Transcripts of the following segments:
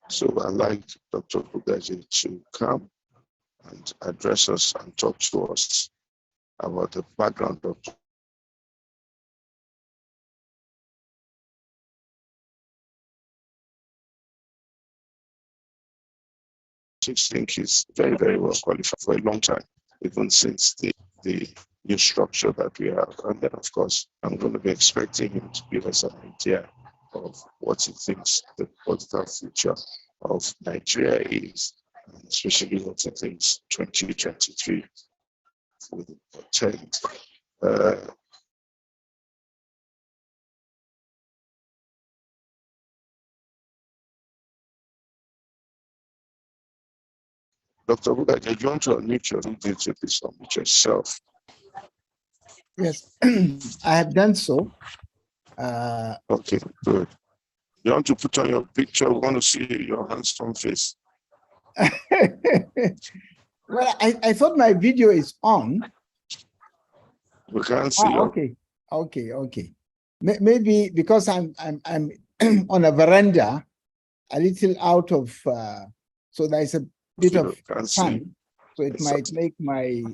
So I'd like Dr. Bugaje to come and address us and talk to us about the background of I think he's very, very well qualified for a long time, even since the new structure that we have. And then, of course, I'm going to be expecting him to give us an idea of what he thinks the political future of Nigeria is, and especially what he thinks 2023 will portend. Dr. Bugaje, do you want to unmute your video to please unmute yourself? Yes, I have done so. Okay, good. You want to put on your picture? We want to see your handsome face. Well, I thought my video is on. We can't see you. Okay. Maybe because I'm on a veranda, a little out of, so there's a bit of sun, so it might make my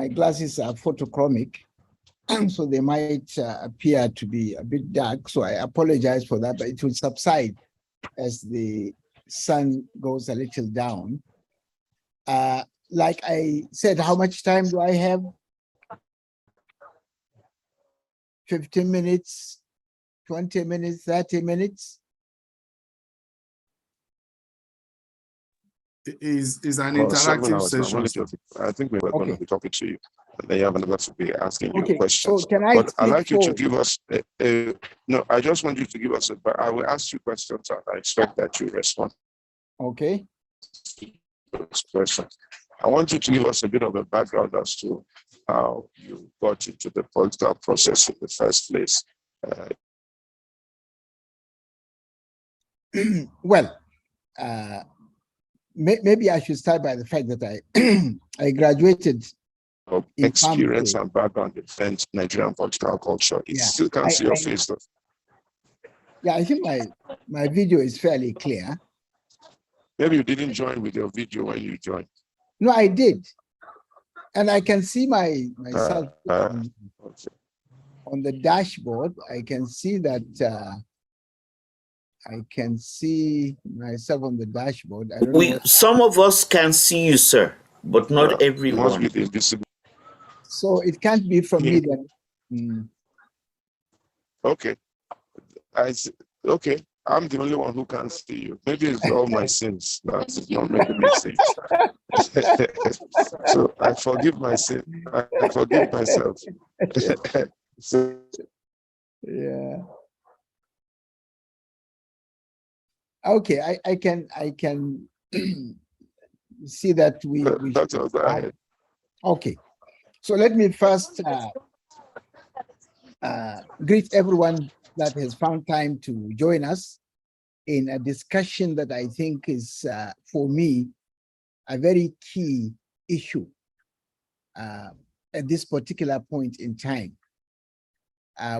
glasses are photochromic, so they might appear to be a bit dark. So I apologize for that, but it will subside as the sun goes a little down. Like I said, how much time do I have? 15 minutes, 20 minutes, 30 minutes? Is an interactive session. I think we were going to be talking to you, and then you have another to be asking you questions. So can I but I'd like you to give us no, I just want you to give us but I will ask you questions and I expect that you respond. Okay. Questions. I want you to give us a bit of a background as to how you got into the political process in the first place. Well, maybe I should start by the fact that I graduated experience and background in French Nigerian political culture. You still can't see your face though. Yeah, I think my video is fairly clear. Maybe you didn't join with your video when you joined. No, I did. And I can see myself on the dashboard. I can see that I can see myself on the dashboard. I don't know. Some of us can see you, sir, but not everyone. Must be invisible. So it can't be from me then. Okay. Okay. I'm the only one who can't see you. Maybe it's all my sins that's not making me see. So I forgive my sin. I forgive myself. So, yeah. Okay, I can see that we Doctor, go ahead. Okay, so let me first greet everyone that has found time to join us in a discussion that I think is, for me, a very key issue at this particular point in time. I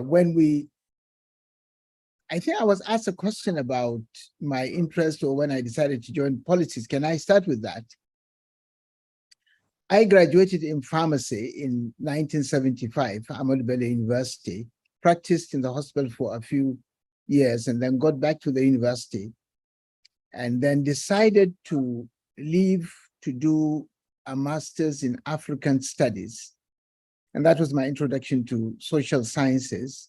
think I was asked a question about my interest or when I decided to join politics. Can I start with that? I graduated in pharmacy in 1975, Ahmadu Bello University, practiced in the hospital for a few years and then got back to the university and then decided to leave to do a master's in African studies. And that was my introduction to social sciences.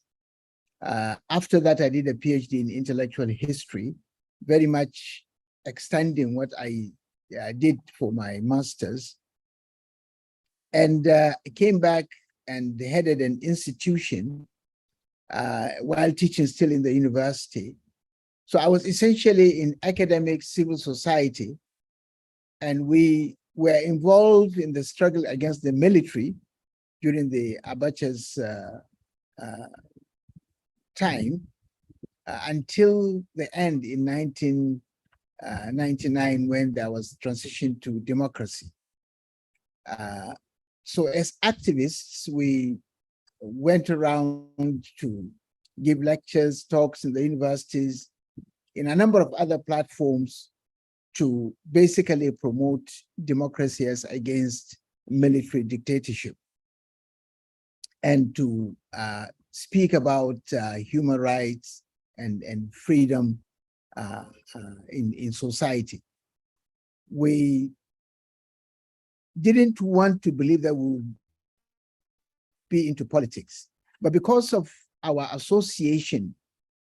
After that, I did a PhD in intellectual history, very much extending what I did for my master's. And I came back and headed an institution while teaching still in the university. So I was essentially in academic civil society, and we were involved in the struggle against the military during the Abacha's time until the end in 1999 when there was transition to democracy. So as activists, we went around to give lectures, talks in the universities, in a number of other platforms to basically promote democracy as against military dictatorship, and to speak about human rights and freedom in society. We didn't want to believe that we would be into politics, but because of our association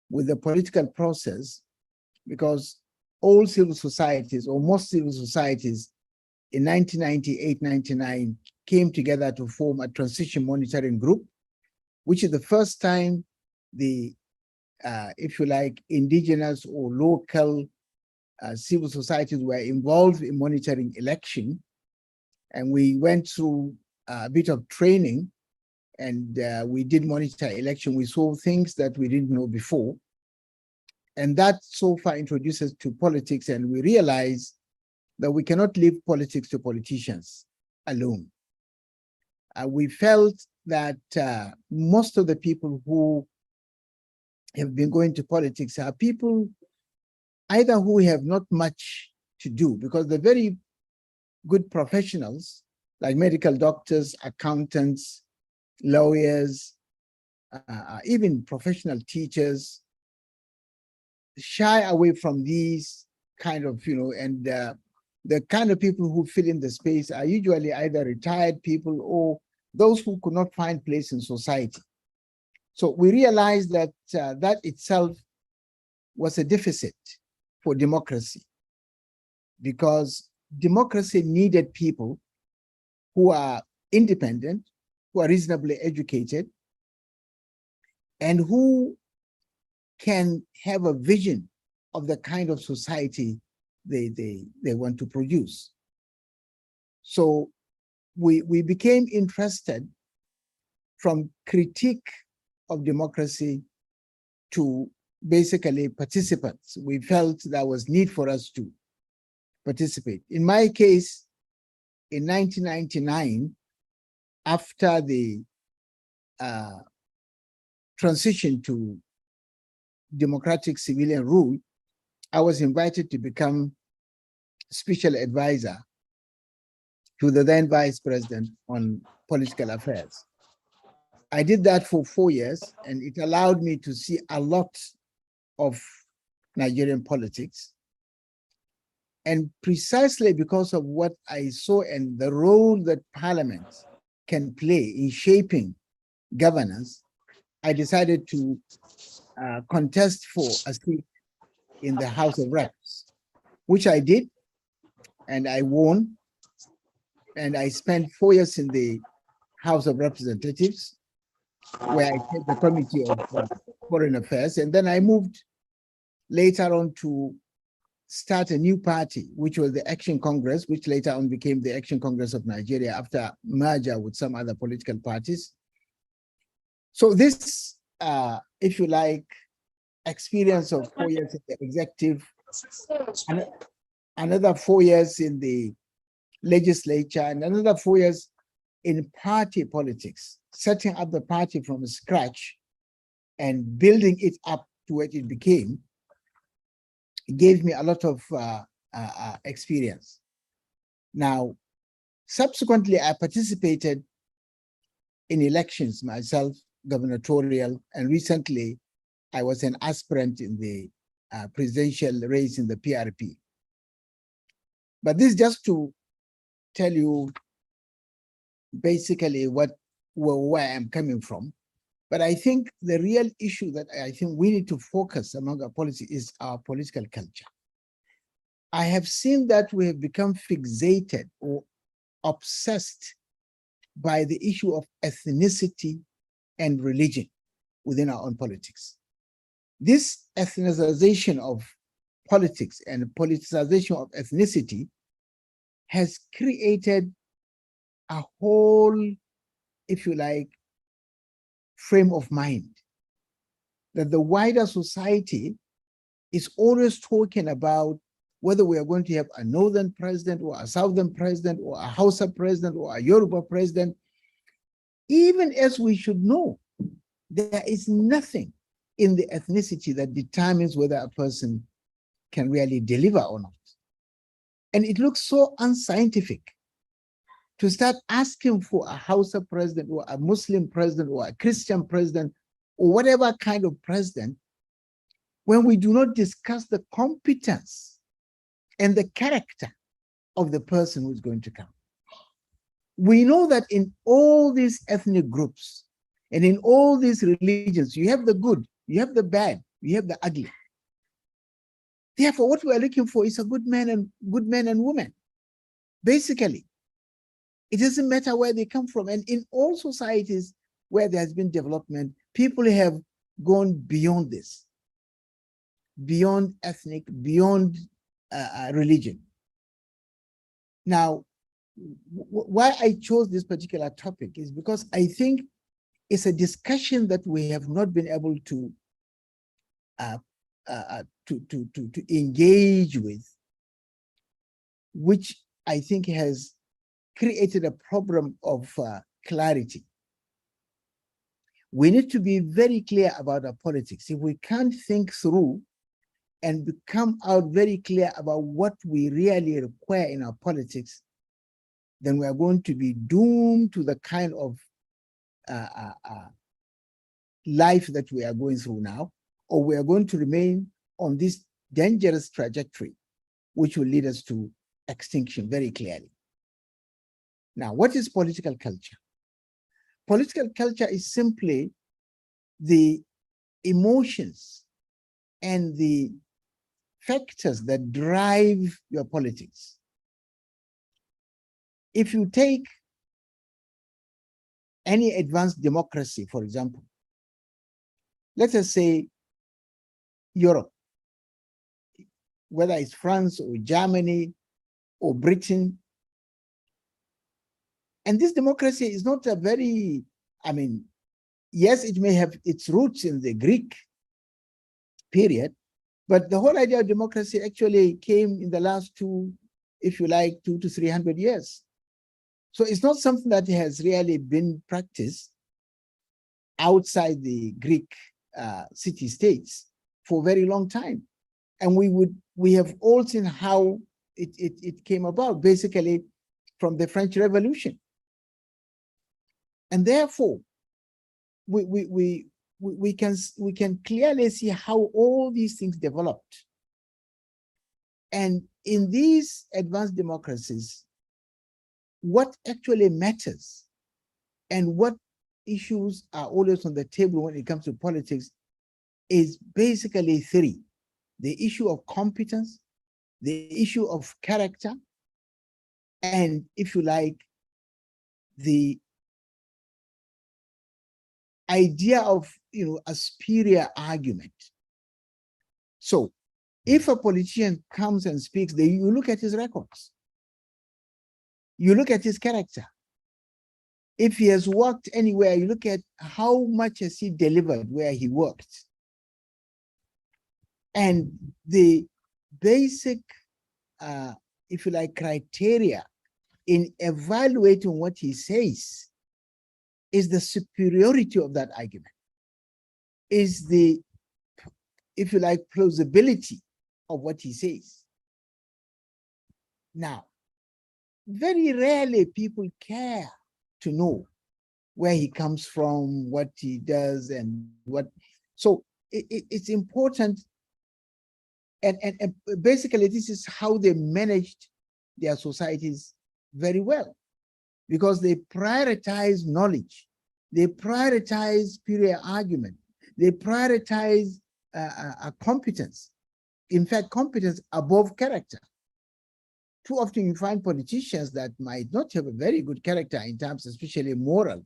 with the political process, because all civil societies, or most civil societies, in 1998-99 came together to form a transition monitoring group, which is the first time the, if you like, indigenous or local civil societies were involved in monitoring election. And we went through a bit of training, and we did monitor election. We saw things that we didn't know before. And that so far introduced us to politics, and we realized that we cannot leave politics to politicians alone. We felt that most of the people who have been going to politics are people either who have not much to do, because they're very good professionals, like medical doctors, accountants, lawyers, even professional teachers, shy away from these kind of, and the kind of people who fill in the space are usually either retired people or those who could not find place in society. So we realized that that itself was a deficit for democracy, because democracy needed people who are independent, who are reasonably educated, and who can have a vision of the kind of society they want to produce. So we became interested from critique of democracy to basically participants. We felt there was need for us to participate. In my case, in 1999, after the transition to democratic civilian rule, I was invited to become special advisor to the then vice president on political affairs. I did that for 4 years, and it allowed me to see a lot of Nigerian politics. And precisely because of what I saw and the role that parliament can play in shaping governance, I decided to contest for a seat in the House of Reps, which I did, and I won. And I spent 4 years in the House of Representatives, where I chaired the Committee of Foreign Affairs. And then I moved later on to start a new party, which was the Action Congress, which later on became the Action Congress of Nigeria after merger with some other political parties. So this, if you like, experience of 4 years in the executive, and another 4 years in the legislature, and another 4 years in party politics, setting up the party from scratch and building it up to what it became, gave me a lot of experience. Now, subsequently, I participated in elections myself, gubernatorial, and recently I was an aspirant in the presidential race in the PRP. But this just to tell you basically where I'm coming from. But I think the real issue that I think we need to focus among our policy is our political culture. I have seen that we have become fixated or obsessed by the issue of ethnicity and religion within our own politics. This ethnicization of politics and politicization of ethnicity has created a whole, if you like, frame of mind that the wider society is always talking about whether we are going to have a northern president or a southern president or a Hausa president or a Yoruba president, even as we should know there is nothing in the ethnicity that determines whether a person can really deliver or not. And it looks so unscientific to start asking for a Hausa president or a Muslim president or a Christian president or whatever kind of president when we do not discuss the competence and the character of the person who's going to come. We know that in all these ethnic groups and in all these religions, you have the good, you have the bad, you have the ugly. Therefore, what we are looking for is a good man and women. Basically, it doesn't matter where they come from. And in all societies where there has been development, people have gone beyond this, beyond ethnic, beyond religion. Now, why I chose this particular topic is because I think it's a discussion that we have not been able to engage with, which I think has created a problem of clarity. We need to be very clear about our politics. If we can't think through and come out very clear about what we really require in our politics, then we are going to be doomed to the kind of life that we are going through now, or we are going to remain on this dangerous trajectory, which will lead us to extinction very clearly. Now, what is political culture? Political culture is simply the emotions and the factors that drive your politics. If you take any advanced democracy, for example, let us say Europe, whether it's France or Germany or Britain, and this democracy is not a very, yes, it may have its roots in the Greek period, but the whole idea of democracy actually came in the last 200 to 300 years. So it's not something that has really been practiced outside the Greek city-states for a very long time. And we have all seen how it came about, basically from the French Revolution. And therefore, we can clearly see how all these things developed. And in these advanced democracies, what actually matters and what issues are always on the table when it comes to politics is basically three: the issue of competence, the issue of character, and, if you like, the idea of a superior argument. So if a politician comes and speaks, you look at his records, you look at his character. If he has worked anywhere, you look at how much has he delivered where he worked. And the basic, if you like, criteria in evaluating what he says is the superiority of that argument, is the, if you like, plausibility of what he says. Now, very rarely people care to know where he comes from, what he does, and what. So it's important. And basically, this is how they managed their societies very well, because they prioritize knowledge, they prioritize superior argument, they prioritize competence. In fact, competence above character. Too often you find politicians that might not have a very good character in terms, especially moral,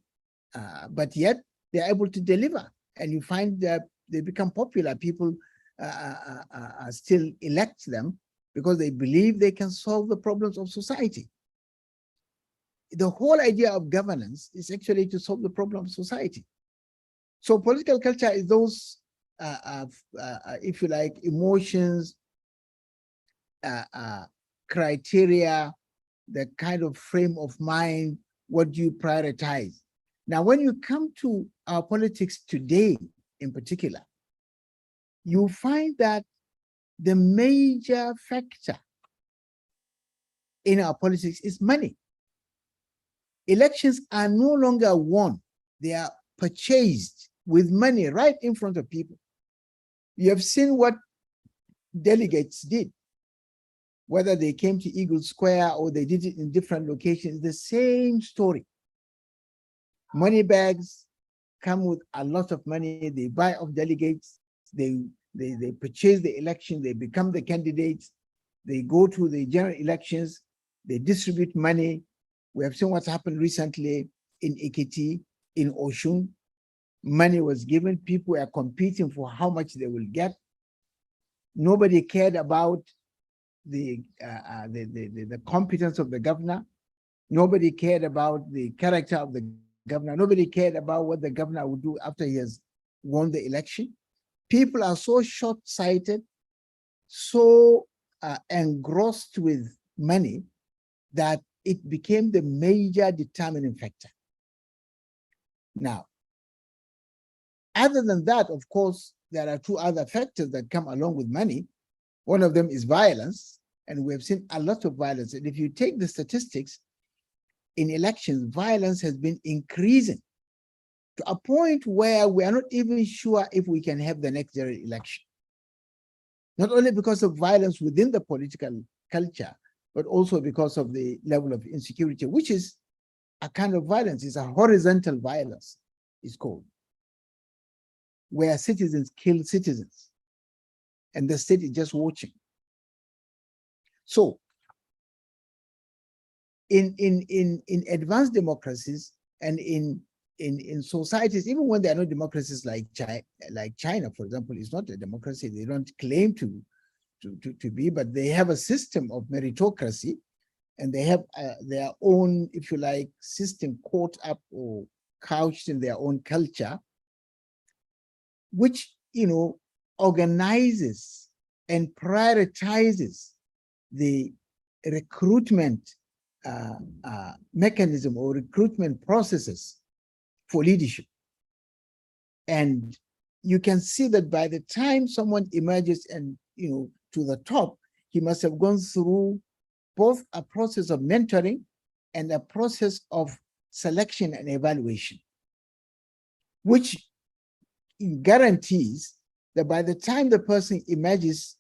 but yet they're able to deliver. And you find that they become popular. People still elect them because they believe they can solve the problems of society. The whole idea of governance is actually to solve the problem of society. So political culture is those, if you like, emotions, criteria, the kind of frame of mind, what do you prioritize? Now, when you come to our politics today in particular, you find that the major factor in our politics is money. Elections are no longer won. They are purchased with money right in front of people. You have seen what delegates did, whether they came to Eagle Square or they did it in different locations, the same story. Money bags come with a lot of money. They buy off delegates. They purchase the election. They become the candidates. They go to the general elections. They distribute money. We have seen what's happened recently in Ekiti, in Oshun. Money was given. People were competing for how much they will get. Nobody cared about the competence of the governor. Nobody cared about the character of the governor. Nobody cared about what the governor would do after he has won the election. People are so short-sighted, so engrossed with money that it became the major determining factor. Now, other than that, of course, there are two other factors that come along with money. One of them is violence, and we have seen a lot of violence. And if you take the statistics, in elections, violence has been increasing to a point where we are not even sure if we can have the next general election. Not only because of violence within the political culture, but also because of the level of insecurity, which is a kind of violence. It's a horizontal violence, it's called, where citizens kill citizens and the state is just watching. So in advanced democracies and in societies, even when they are not democracies like China, for example, is not a democracy. They don't claim to be, but they have a system of meritocracy, and they have their own, if you like, system caught up or couched in their own culture, which, you know, organizes and prioritizes the recruitment mechanism or recruitment processes for leadership. And you can see that by the time someone emerges and, you know, to the top, he must have gone through both a process of mentoring and a process of selection and evaluation, which guarantees that by the time the person emerges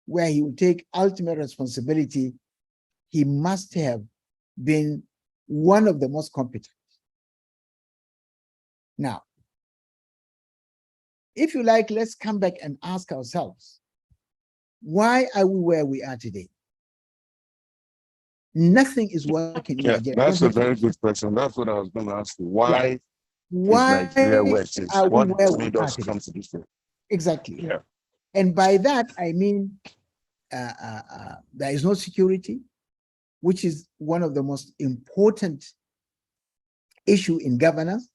where he will take ultimate responsibility, he must have been one of the most competent. Now, if you like, let's come back and ask ourselves, why are we where we are today? Nothing is working in Nigeria. That's a very good question. That's what I was going to ask you. Why is Nigeria where it is? What made us come to this point? Exactly. Yeah. And by that, I mean, there is no security, which is one of the most important issue in governance,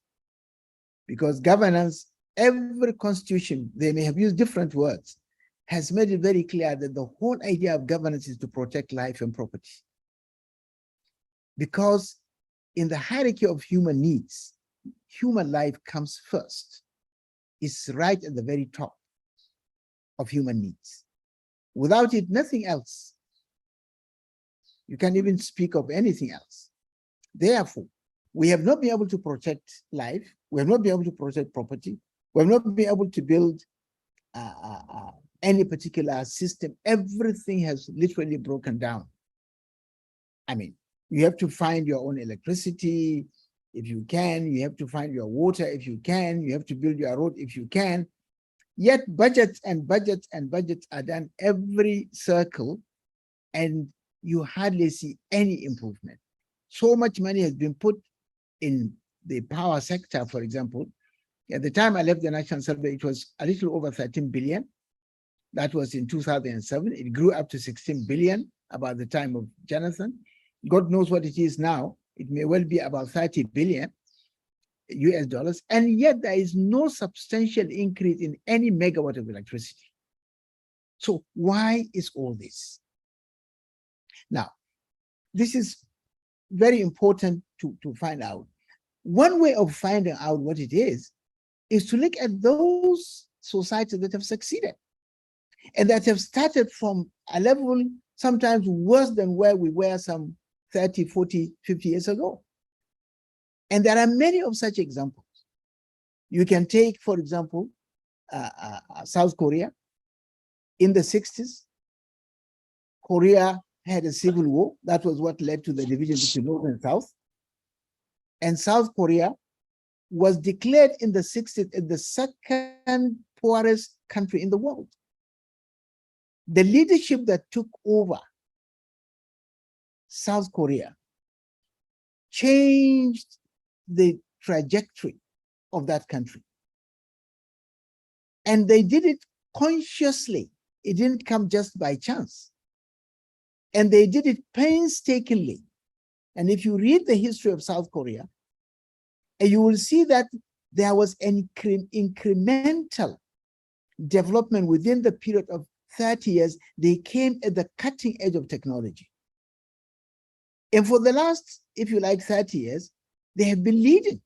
because governance, every constitution, they may have used different words, has made it very clear that the whole idea of governance is to protect life and property. Because in the hierarchy of human needs, human life comes first. It's right at the very top of human needs. Without it, nothing else. You can't even speak of anything else. Therefore, we have not been able to protect life. We have not been able to protect property. We have not been able to build any particular system. Everything has literally broken down. I mean, you have to find your own electricity if you can. You have to find your water if you can. You have to build your road if you can. Yet budgets and budgets and budgets are done every circle, and you hardly see any improvement. So much money has been put in the power sector, for example. At the time I left the National Survey, it was a little over 13 billion. That was in 2007. It grew up to 16 billion about the time of Jonathan. God knows what it is now. It may well be about 30 billion US dollars. And yet there is no substantial increase in any megawatt of electricity. So why is all this? Now, this is very important to find out. One way of finding out what it is to look at those societies that have succeeded and that have started from a level sometimes worse than where we were some 30, 40, 50 years ago. And there are many of such examples. You can take, for example, South Korea. In the 60s, Korea had a civil war. That was what led to the division between North and South. And South Korea was declared in the 60s as the second poorest country in the world. The leadership that took over South Korea changed the trajectory of that country. And they did it consciously. It didn't come just by chance. And they did it painstakingly. And if you read the history of South Korea, you will see that there was an incremental development within the period of 30 years. They came at the cutting edge of technology. And for the last, if you like, 30 years, they have been leading.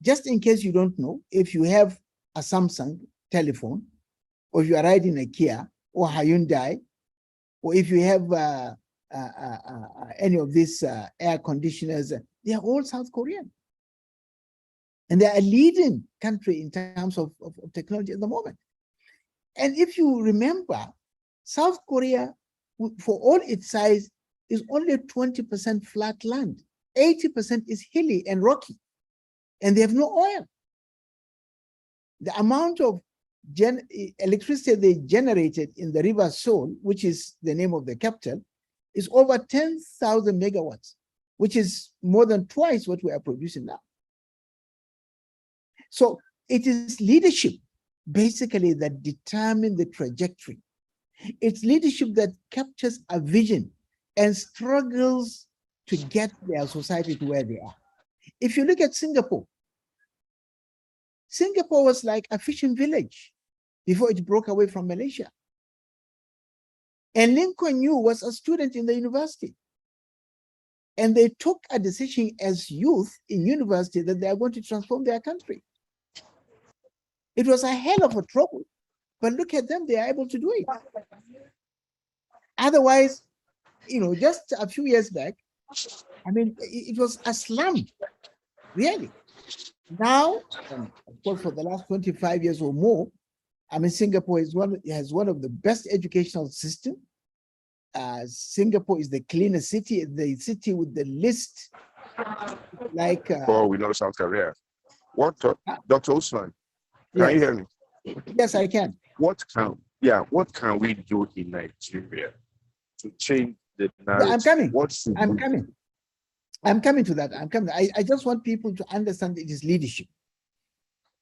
Just in case you don't know, if you have a Samsung telephone, or if you are riding a Kia or Hyundai, or if you have any of these air conditioners, they are all South Korean. And they are a leading country in terms of technology at the moment. And if you remember, South Korea, for all its size, is only 20% flat land. 80% is hilly and rocky, and they have no oil. The amount of electricity they generated in the river Seoul, which is the name of the capital, is over 10,000 megawatts, which is more than twice what we are producing now. So it is leadership, basically, that determines the trajectory. It's leadership that captures a vision and struggles to get their society to where they are. If you look at Singapore, Singapore was like a fishing village before it broke away from Malaysia. And Lee Kuan Yew was a student in the university. And they took a decision as youth in university that they are going to transform their country. It was a hell of a trouble, but look at them, they are able to do it. Otherwise, just a few years back, I mean, it was a slum, really. Now, and of course, for the last 25 years or more, I mean, Singapore has one of the best educational systems. Singapore is the cleanest city, the city with the least, like. Oh, we know South Korea. What, Dr. Usman? Can you hear me? Yes, I can. What can we do in Nigeria to change the narrative? Yeah, I'm coming. I'm coming to that. I just want people to understand it is leadership.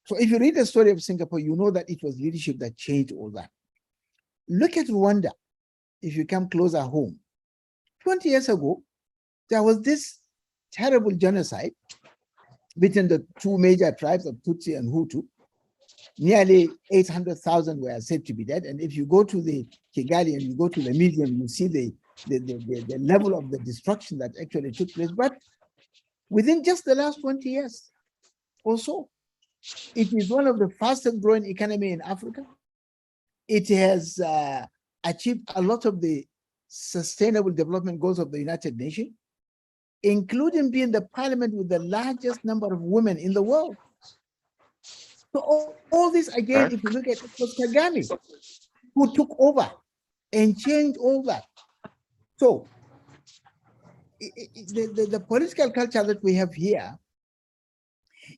So if you read the story of Singapore, you know that it was leadership that changed all that. Look at Rwanda, if you come closer home. 20 years ago, there was this terrible genocide between the two major tribes of Tutsi and Hutu. Nearly 800,000 were said to be dead. And if you go to the Kigali and you go to the museum, you see the level of the destruction that actually took place. But within just the last 20 years or so, it is one of the fastest growing economy in Africa. It has achieved a lot of the sustainable development goals of the United Nations, including being the parliament with the largest number of women in the world. So all this, again, if you look at it, was Kagame who took over and changed all that. So the political culture that we have here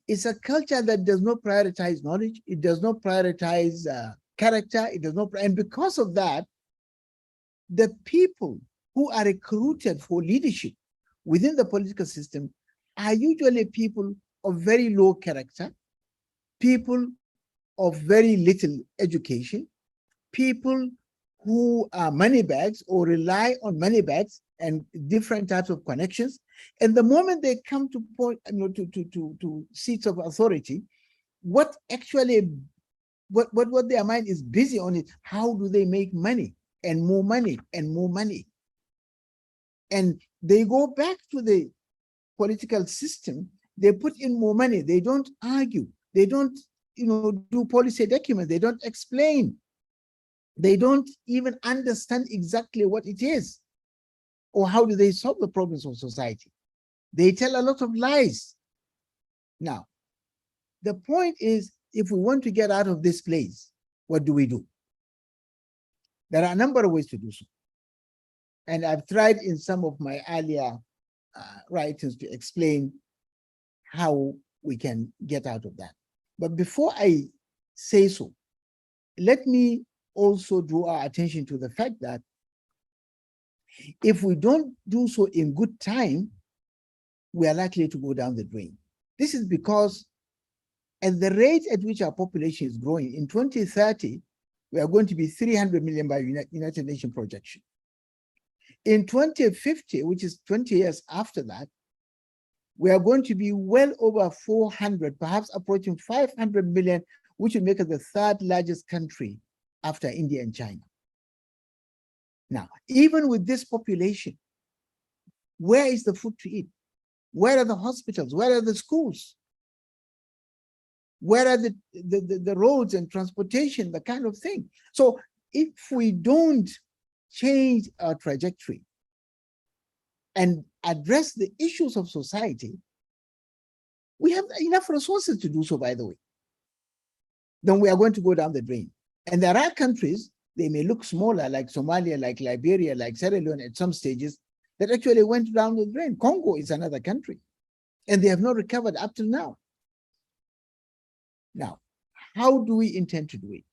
is a culture that does not prioritize knowledge. It does not prioritize character. It does not, and because of that, the people who are recruited for leadership within the political system are usually people of very low character, people of very little education, people who are money bags or rely on money bags and different types of connections. And the moment they come to point, to seats of authority, what their mind is busy on is how do they make money and more money and more money. And they go back to the political system, they put in more money, they don't argue, they don't do policy documents, they don't explain They don't even understand exactly what it is or how do they solve the problems of society. They tell a lot of lies. Now, the point is, if we want to get out of this place, what do? There are a number of ways to do so. And I've tried in some of my earlier writings to explain how we can get out of that. But before I say so, let me also draw our attention to the fact that if we don't do so in good time, we are likely to go down the drain. This is because at the rate at which our population is growing, in 2030, we are going to be 300 million by United Nations projection. In 2050, which is 20 years after that, we are going to be well over 400, perhaps approaching 500 million, which will make us the third largest country after India and China. Now, even with this population, where is the food to eat? Where are the hospitals? Where are the schools? Where are the roads and transportation, the kind of thing? So if we don't change our trajectory and address the issues of society, we have enough resources to do so, by the way, then we are going to go down the drain. And there are countries, they may look smaller, like Somalia, like Liberia, like Sierra Leone at some stages, that actually went down the drain. Congo is another country, and they have not recovered up till now. Now, how do we intend to do it?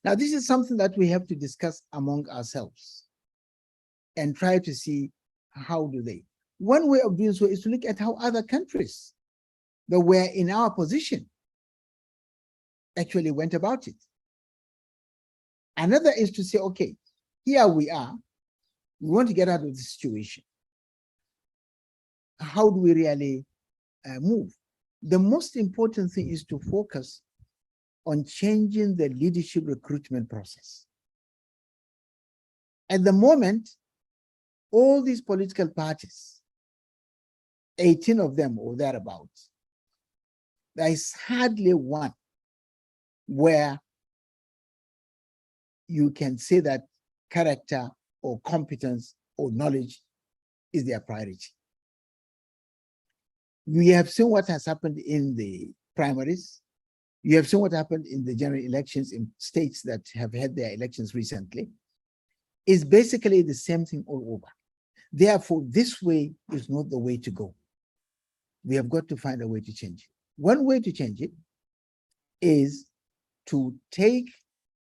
Now, this is something that we have to discuss among ourselves and try to see how do they. One way of doing so is to look at how other countries that were in our position actually went about it. Another is to say, okay, here we are, we want to get out of the situation. How do we really move? The most important thing is to focus on changing the leadership recruitment process. At the moment, all these political parties, 18 of them or thereabouts, there is hardly one where you can say that character or competence or knowledge is their priority. We have seen what has happened in the primaries. You have seen what happened in the general elections in states that have had their elections recently. It's basically the same thing all over. Therefore, this way is not the way to go. We have got to find a way to change it. One way to change it is to take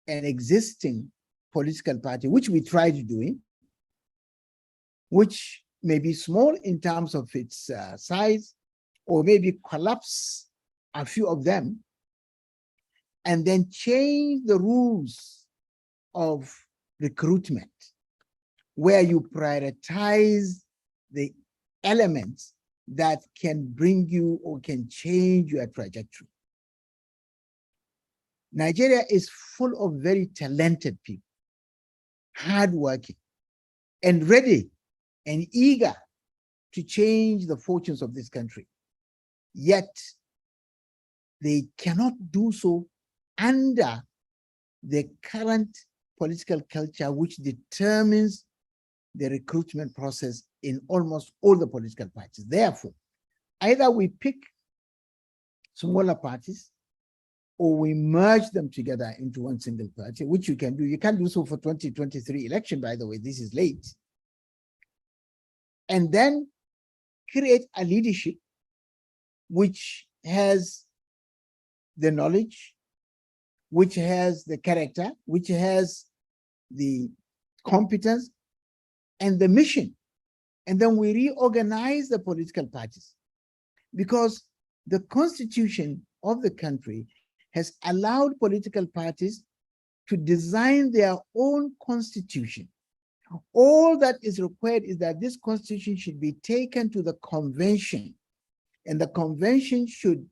an existing political party, which we tried doing, which may be small in terms of its size, or maybe collapse a few of them, and then change the rules of recruitment, where you prioritize the elements that can bring you or can change your trajectory. Nigeria is full of very talented people, hardworking, and ready and eager to change the fortunes of this country. Yet, they cannot do so under the current political culture, which determines the recruitment process in almost all the political parties. Therefore, either we pick smaller parties or we merge them together into one single party, which you can do. You can't do so for 2023 election, by the way, this is late. And then create a leadership which has the knowledge, which has the character, which has the competence and the mission. And then we reorganize the political parties, because the constitution of the country has allowed political parties to design their own constitution. All that is required is that this constitution should be taken to the convention, and the convention should,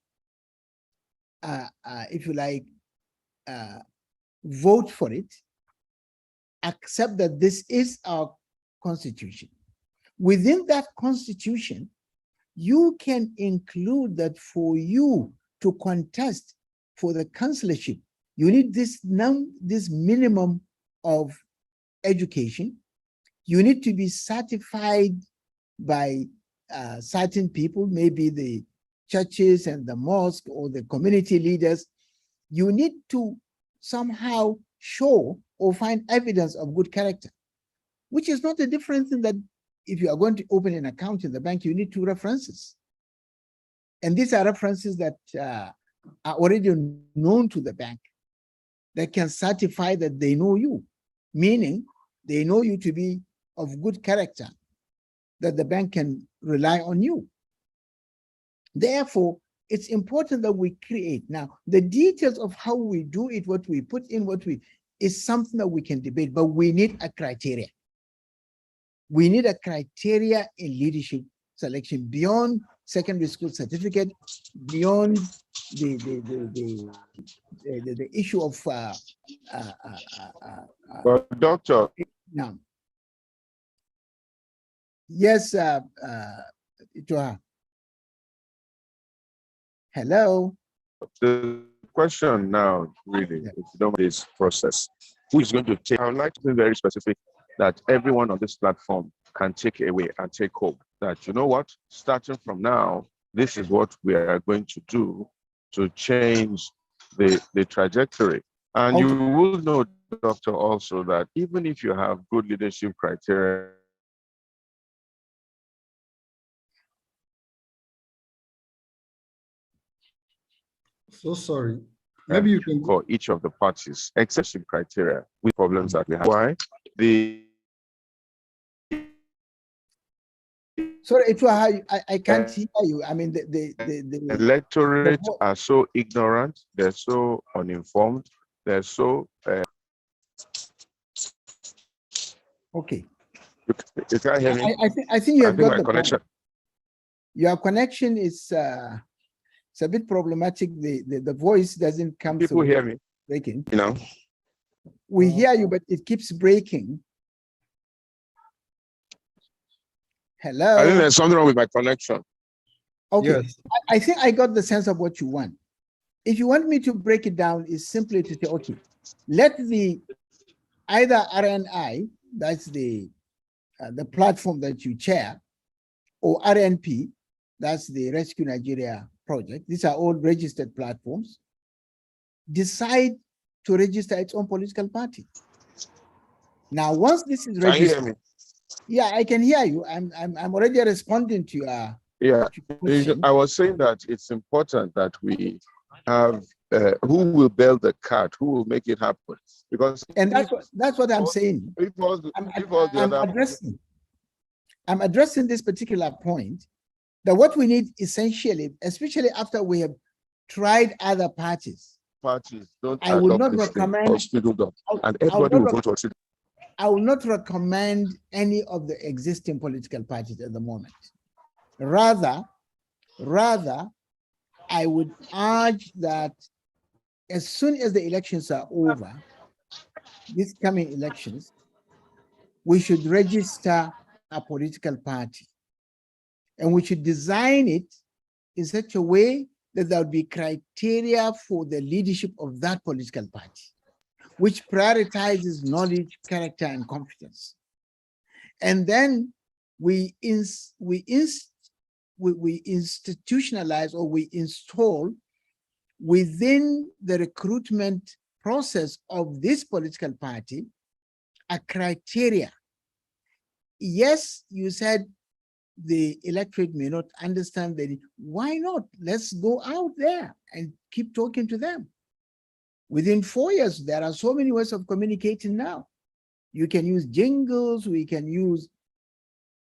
if you like, vote for it, accept that this is our constitution. Within that constitution, you can include that for you to contest for the councillorship, You need this minimum of education. You need to be certified by certain people, maybe the churches and the mosque or the community leaders. You need to somehow show or find evidence of good character, which is not a different thing that if you are going to open an account in the bank, you need 2 references. And these are references that are already known to the bank that can certify that they know you, meaning they know you to be of good character, that the bank can rely on you. Therefore, it's important that we create. Now, the details of how we do it, what we put in, is something that we can debate, but we need a criteria. We need a criteria in leadership selection beyond secondary school certificate, beyond the issue of But doctor, now. Yes, Ituah. Hello. the question now, really, if you don't know this process, who is going to take? I would like to be very specific that everyone on this platform can take away and take home. That, you know what, starting from now, this is what we are going to do to change the trajectory. And Okay. you will know, doctor, also that even if you have good leadership criteria, So sorry. Maybe you can for each of the parties, exception criteria with problems that we have. Why? Sorry, Ituah, I can't hear you. I mean, the electorate are so ignorant, they're so uninformed, they're so okay. You can't hear me? I think you have got my the connection. point. Your connection is it's a bit problematic. The voice doesn't come People through. hear me, Breaking. you know. We hear you, but it keeps breaking. Hello. I think there's something wrong with my connection. Okay. Yes. I think I got the sense of what you want. If you want me to break it down, is simply to say, okay, let the either RNI, that's the platform that you chair, or RNP, that's the Rescue Nigeria project. These are all registered platforms. Decide to register its own political party. Now, once this is Can you hear registered, me? yeah, I can hear you. I'm already responding to your question. I was saying that it's important that we have who will build the cart, who will make it happen, because And that's what I'm saying. I'm addressing this particular point, that what we need essentially, especially after we have tried other parties, don't I will not adopt this thing, recommend hospital dog, and everybody will go to hospital. I will not recommend any of the existing political parties at the moment. Rather, I would urge that as soon as the elections are over, these coming elections, we should register a political party. And we should design it in such a way that there would be criteria for the leadership of that political party, which prioritizes knowledge, character, and competence. And then we institutionalize, or we install within the recruitment process of this political party a criteria. Yes, you said the electorate may not understand that. Why not? Let's go out there and keep talking to them. Within 4 years, there are so many ways of communicating now. You can use jingles, we can use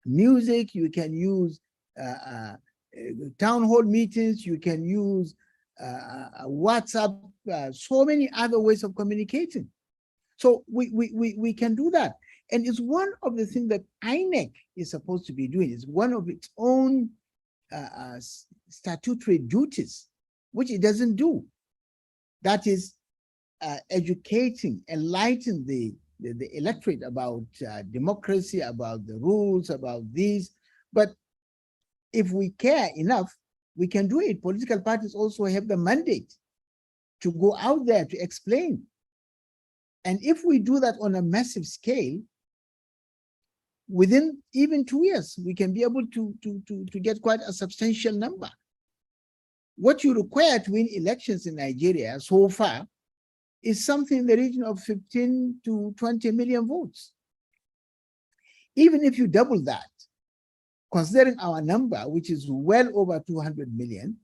music, you can use town hall meetings, you can use WhatsApp, so many other ways of communicating. So we can do that. And it's one of the things that INEC is supposed to be doing. It's one of its own statutory duties, which it doesn't do. That is educating, enlightening the electorate about democracy, about the rules, about these. But if we care enough, we can do it. Political parties also have the mandate to go out there to explain. And if we do that on a massive scale, within even 2 years, we can be able to get quite a substantial number. What you require to win elections in Nigeria so far is something in the region of 15 to 20 million votes. Even if you double that, considering our number, which is well over 200 million,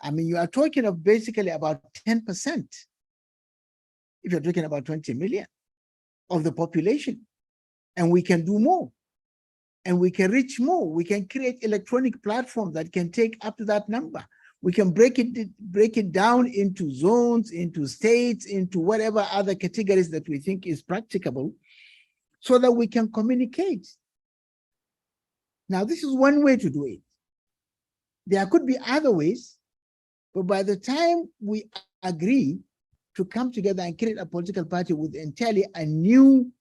I mean, you are talking of basically about 10%, if you're talking about 20 million of the population. And we can do more. And we can reach more. We can create electronic platforms that can take up to that number. We can break it down into zones, into states, into whatever other categories that we think is practicable, so that we can communicate. Now, this is one way to do it. There could be other ways, but by the time we agree to come together and create a political party with entirely a new,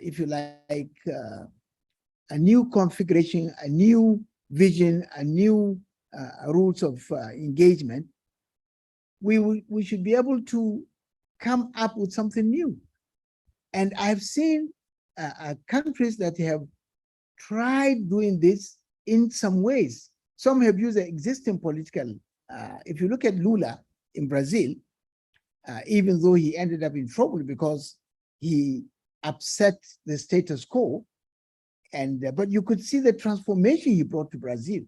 if you like, a new configuration, a new vision, a new rules of engagement, we should be able to come up with something new. And I've seen countries that have tried doing this in some ways. Some have used the existing political, if you look at Lula in Brazil, even though he ended up in trouble because he upset the status quo, and but you could see the transformation he brought to Brazil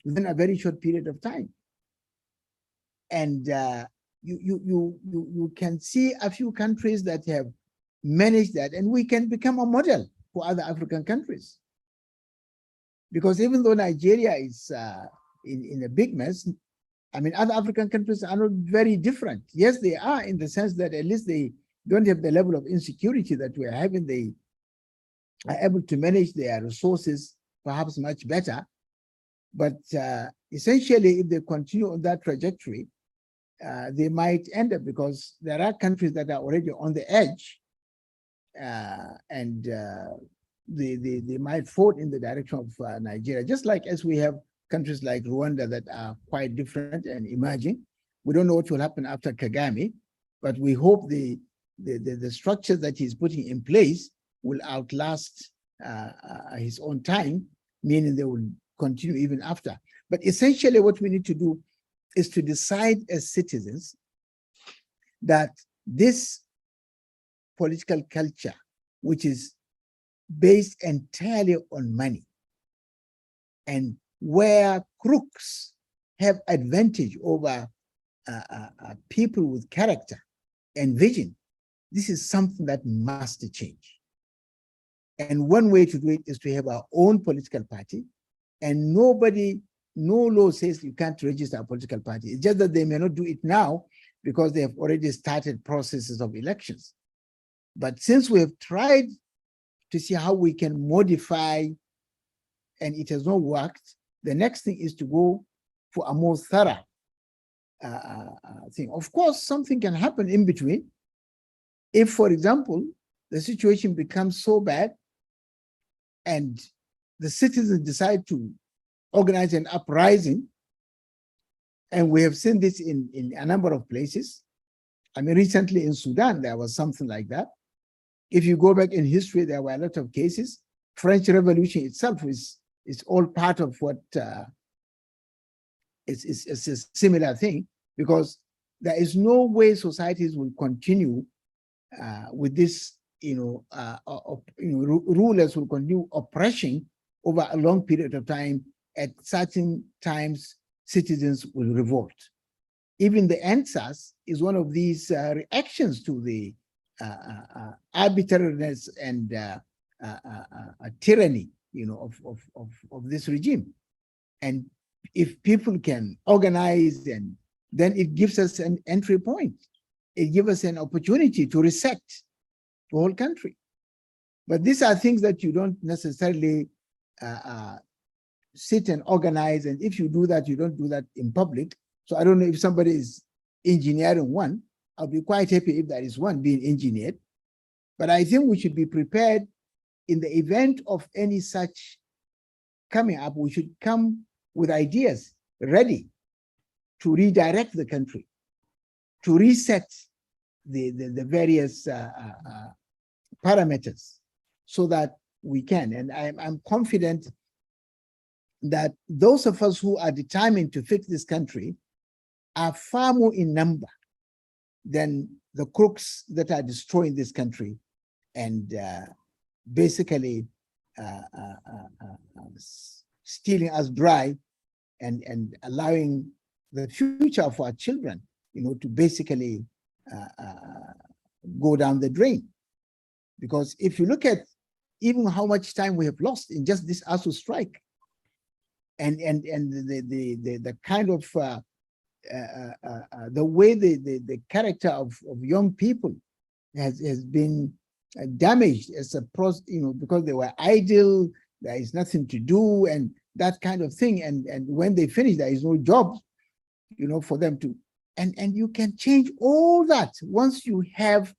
within a very short period of time. And you can see a few countries that have managed that, and we can become a model for other African countries. Because even though Nigeria is in a big mess, I mean, other African countries are not very different. Yes, they are, in the sense that at least they don't have the level of insecurity that we are having. They are able to manage their resources perhaps much better. But essentially, if they continue on that trajectory, they might end up, because there are countries that are already on the edge, and they might fall in the direction of Nigeria, just like as we have countries like Rwanda that are quite different and emerging. We don't know what will happen after Kagame, but we hope the structures that he's putting in place will outlast his own time, meaning they will continue even after. But essentially what we need to do is to decide as citizens that this political culture, which is based entirely on money, and where crooks have advantage over people with character and vision, this is something that must change. And one way to do it is to have our own political party, and no law says you can't register a political party. It's just that they may not do it now because they have already started processes of elections. But since we have tried to see how we can modify and it has not worked, the next thing is to go for a more thorough thing. Of course, something can happen in between. If, for example, the situation becomes so bad and the citizens decide to organize an uprising, and we have seen this in a number of places. I mean, recently in Sudan, there was something like that. If you go back in history, there were a lot of cases. French Revolution itself is all part of what it's a similar thing, because there is no way societies will continue with this, rulers will continue oppression over a long period of time. At certain times, citizens will revolt. Even the EndSARS is one of these reactions to the arbitrariness and tyranny, of this regime. And if people can organize, and then it gives us an entry point. It gives us an opportunity to reset the whole country. But these are things that you don't necessarily sit and organize. And if you do that, you don't do that in public. So I don't know if somebody is engineering one. I'll be quite happy if there is one being engineered. But I think we should be prepared in the event of any such coming up. We should come with ideas ready to redirect the country, to reset the various parameters so that we can. And I'm confident that those of us who are determined to fix this country are far more in number than the crooks that are destroying this country and basically stealing us dry and allowing the future of our children, to basically go down the drain. Because if you look at even how much time we have lost in just this ASU strike, and the kind of the way the character of young people has been damaged as a because they were idle, there is nothing to do, and that kind of thing. And when they finish, there is no job, for them to. And you can change all that once you have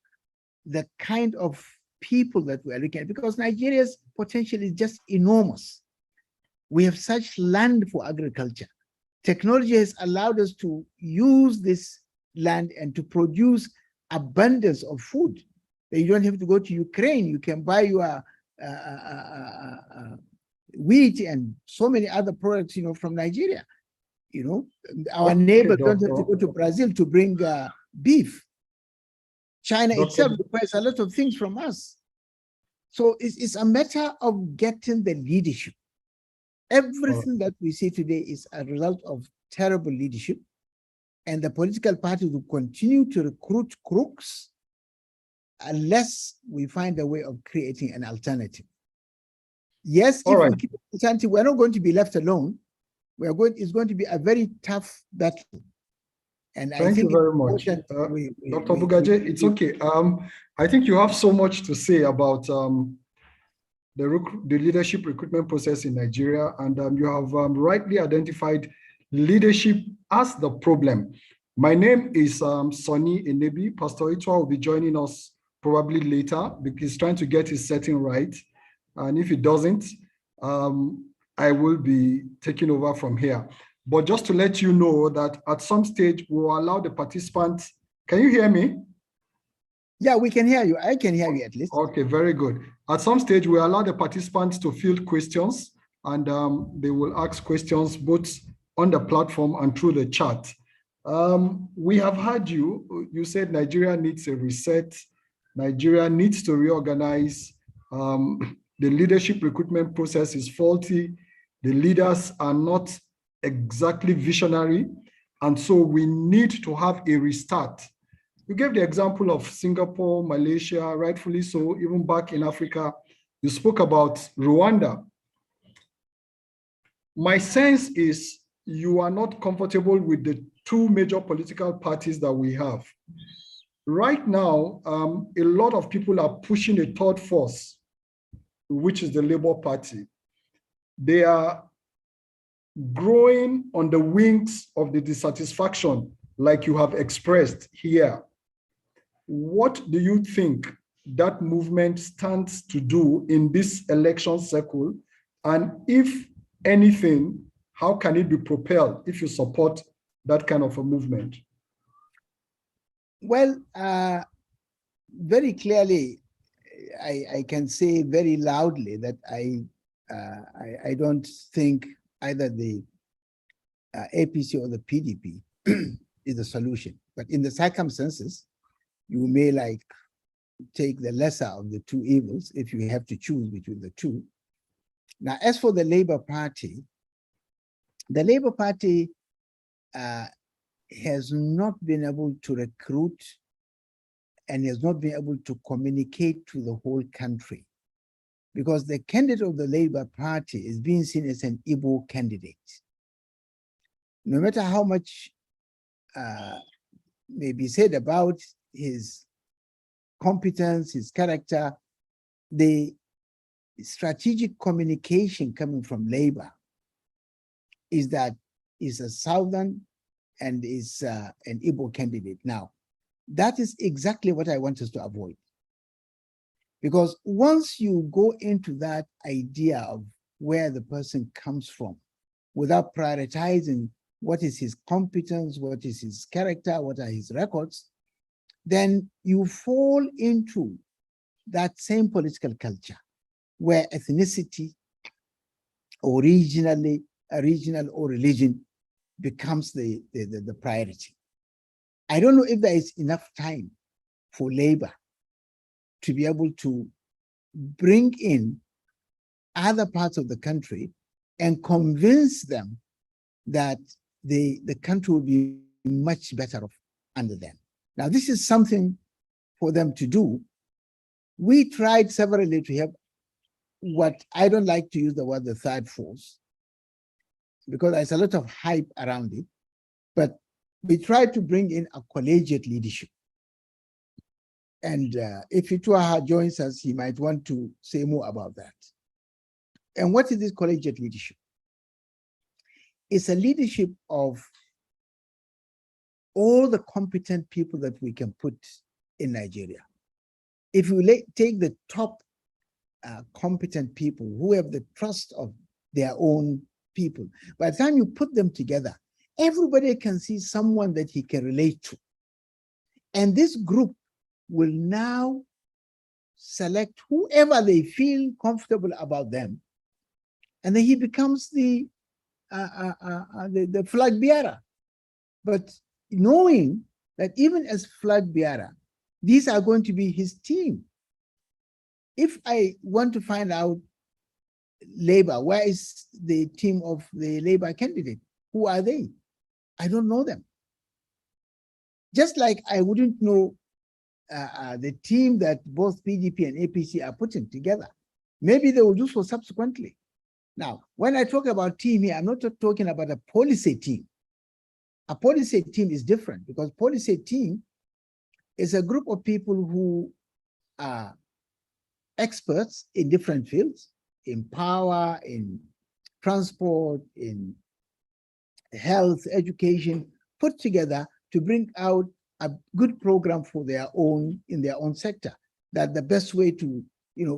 the kind of people that we are looking at, because Nigeria's potential is just enormous. We have such land for agriculture. Technology has allowed us to use this land and to produce abundance of food. You don't have to go to Ukraine. You can buy your wheat and so many other products, from Nigeria. Our neighbors don't have to go to Brazil to bring beef. China itself requires a lot of things from us. So it's a matter of getting the leadership. Everything that we see today is a result of terrible leadership, and the political parties will continue to recruit crooks unless we find a way of creating an alternative. Yes, if we keep an alternative, we're not going to be left alone. It's going to be a very tough battle. And Thank you very much. Dr. Bugaje, it's okay. I think you have so much to say about the leadership recruitment process in Nigeria, and you have rightly identified leadership as the problem. My name is Sonny Enebi. Pastor Ituah will be joining us probably later because he's trying to get his setting right. And if he doesn't, I will be taking over from here. But just to let you know that at some stage, we will allow the participants. Can you hear me? Yeah, we can hear you. I can hear you at least. Okay, very good. At some stage, we allow the participants to field questions, and they will ask questions both on the platform and through the chat. We have heard you. You said Nigeria needs a reset. Nigeria needs to reorganize. The leadership recruitment process is faulty. The leaders are not exactly visionary. And so we need to have a restart. You gave the example of Singapore, Malaysia, rightfully so, even back in Africa. You spoke about Rwanda. My sense is you are not comfortable with the two major political parties that we have. Right now, a lot of people are pushing a third force, which is the Labour Party. They are growing on the wings of the dissatisfaction, like you have expressed here. What do you think that movement stands to do in this election cycle? And if anything, how can it be propelled if you support that kind of a movement? Well, very clearly, I can say very loudly that I don't think either the APC or the PDP is the solution. But in the circumstances, you may take the lesser of the two evils if you have to choose between the two. Now, as for the Labour Party has not been able to recruit and has not been able to communicate to the whole country, because the candidate of the Labour Party is being seen as an Igbo candidate. No matter how much may be said about his competence, his character, the strategic communication coming from Labour is that he's a Southern and is an Igbo candidate. Now, that is exactly what I want us to avoid. Because once you go into that idea of where the person comes from, without prioritizing what is his competence, what is his character, what are his records, then you fall into that same political culture where ethnicity or regional or religion becomes the priority. I don't know if there is enough time for labor to be able to bring in other parts of the country and convince them that the country will be much better off under them. Now, this is something for them to do. We tried severally to have what I don't like to use the word the third force, because there's a lot of hype around it, but we tried to bring in a collegiate leadership. And if Ituah joins us, he might want to say more about that. And what is this collegiate leadership? It's a leadership of all the competent people that we can put in Nigeria. If you take the top competent people who have the trust of their own people, by the time you put them together, everybody can see someone that he can relate to. And this group will now select whoever they feel comfortable about them, and then he becomes the flag bearer. But knowing that even as flag bearer, these are going to be his team. If I want to find out Labour, where is the team of the Labour candidate? Who are they? I don't know them. Just like I wouldn't know the team that both PDP and APC are putting together. Maybe they will do so subsequently. Now, when I talk about team here, I'm not talking about a policy team. A policy team is different, because policy team is a group of people who are experts in different fields, in power, in transport, in health, education, put together to bring out a good program for their own, in their own sector. That the best way to,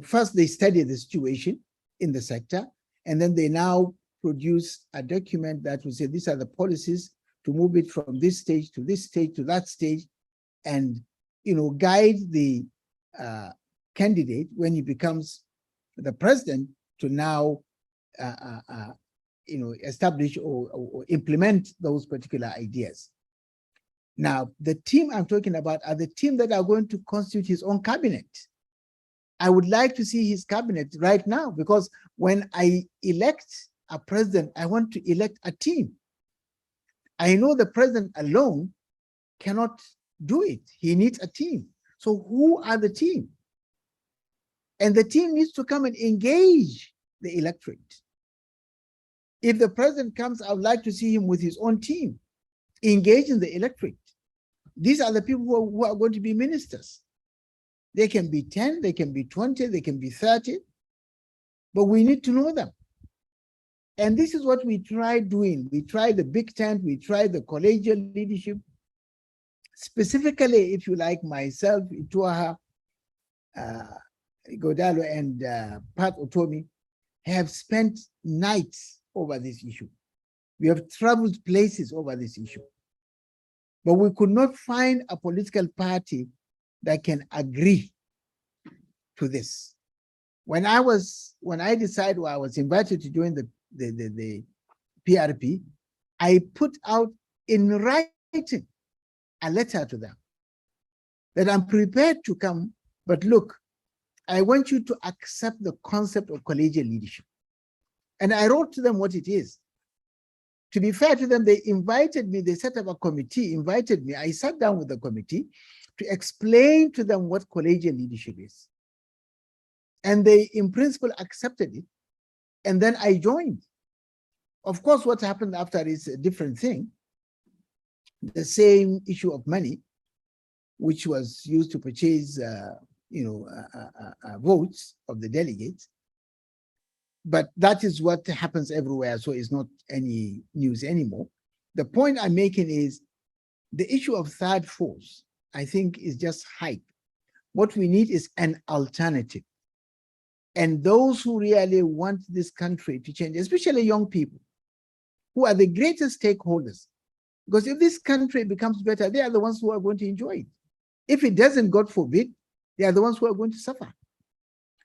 first they study the situation in the sector, and then they now produce a document that will say, these are the policies to move it from this stage to this stage to that stage, and guide the candidate when he becomes the president to now establish or implement those particular ideas. Now, the team I'm talking about are the team that are going to constitute his own cabinet. I would like to see his cabinet right now, because when I elect a president, I want to elect a team. I know the president alone cannot do it. He needs a team. So who are the team? And the team needs to come and engage the electorate. If the president comes, I would like to see him with his own team, engaging the electorate. These are the people who are going to be ministers. They can be 10, they can be 20, they can be 30, but we need to know them. And this is what we try doing. We try the big tent, we try the collegial leadership. Specifically, if you like, myself, Ituah, Ighodalo, and Pat Otomi have spent nights over this issue. We have traveled places over this issue. But we could not find a political party that can agree to this. When I decided, I was invited to join the PRP, I put out in writing a letter to them that I'm prepared to come, but look, I want you to accept the concept of collegial leadership. And I wrote to them what it is. To be fair to them, they invited me, they set up a committee, invited me. I sat down with the committee to explain to them what collegial leadership is. And they, in principle, accepted it. And then I joined. Of course, what happened after is a different thing. The same issue of money, which was used to purchase, votes of the delegates. But that is what happens everywhere, so it's not any news anymore. The point I'm making is the issue of third force, I think, is just hype. What we need is an alternative. And those who really want this country to change, especially young people, who are the greatest stakeholders. Because if this country becomes better, they are the ones who are going to enjoy it. If it doesn't, God forbid, they are the ones who are going to suffer.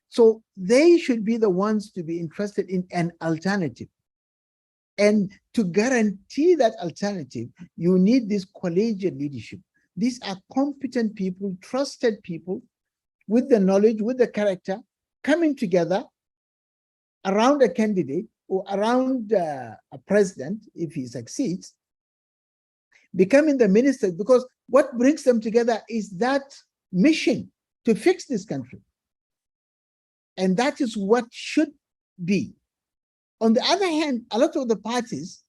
So they should be the ones to be interested in an alternative. And to guarantee that alternative, you need this collegiate leadership. These are competent people, trusted people with the knowledge, with the character, coming together around a candidate or around a president, if he succeeds, becoming the ministers, because what brings them together is that mission to fix this country. And that is what should be. On the other hand, a lot of the parties,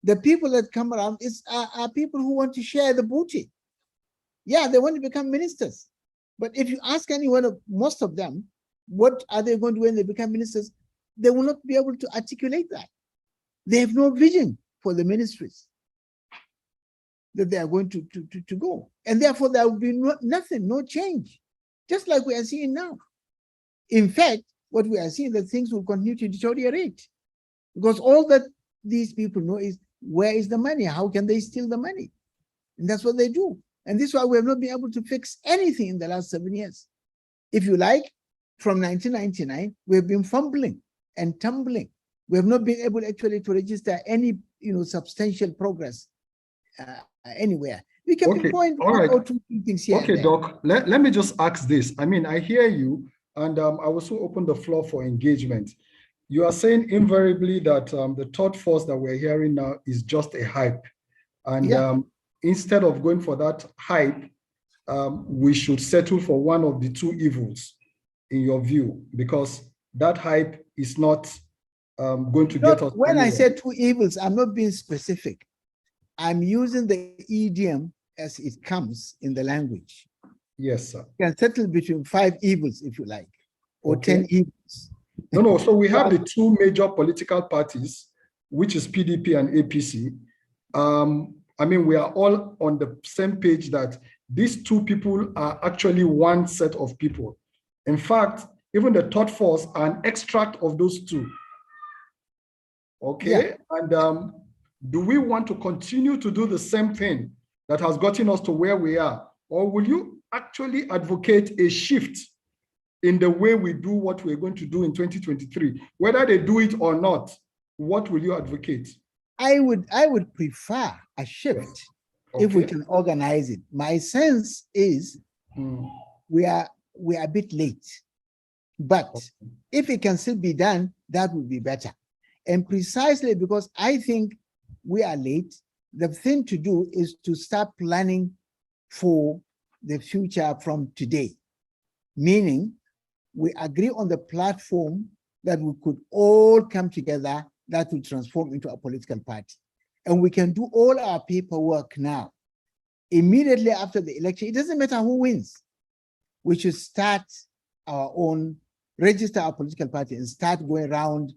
the people that come around are people who want to share the booty. Yeah, they want to become ministers. But if you ask anyone of most of them, what are they going to do when they become ministers? They will not be able to articulate that. They have no vision for the ministries that they are going to go. And therefore, there will be nothing, no change, just like we are seeing now. In fact, what we are seeing, that things will continue to deteriorate, because all that these people know is, where is the money? How can they steal the money? And that's what they do. And this is why we have not been able to fix anything in the last 7 years. If you like, from 1999, we have been fumbling and tumbling. We have not been able actually to register any substantial progress anywhere. We can pinpoint one or two things here. Okay, Doc, let me just ask this. I mean, I hear you, and I will also open the floor for engagement. You are saying invariably that the third force that we're hearing now is just a hype. And instead of going for that hype, we should settle for one of the two evils, in your view, because that hype is not going to get us. When I say two evils, I'm not being specific. I'm using the idiom as it comes in the language. Yes, sir. You can settle between 5 evils, if you like, or 10 evils. No. So we have the two major political parties, which is PDP and APC. I mean, we are all on the same page that these two people are actually one set of people. In fact, even the third force are an extract of those two. Okay. Yeah. And do we want to continue to do the same thing that has gotten us to where we are? Or will you actually advocate a shift in the way we do what we're going to do in 2023? Whether they do it or not, what will you advocate? I would prefer a shift if we can organize it. My sense is we are a bit late, but if it can still be done, that would be better. And precisely because I think we are late, the thing to do is to start planning for the future from today. Meaning, we agree on the platform that we could all come together that will transform into a political party. And we can do all our paperwork now. Immediately after the election, it doesn't matter who wins. We should start our own, register our political party and start going around,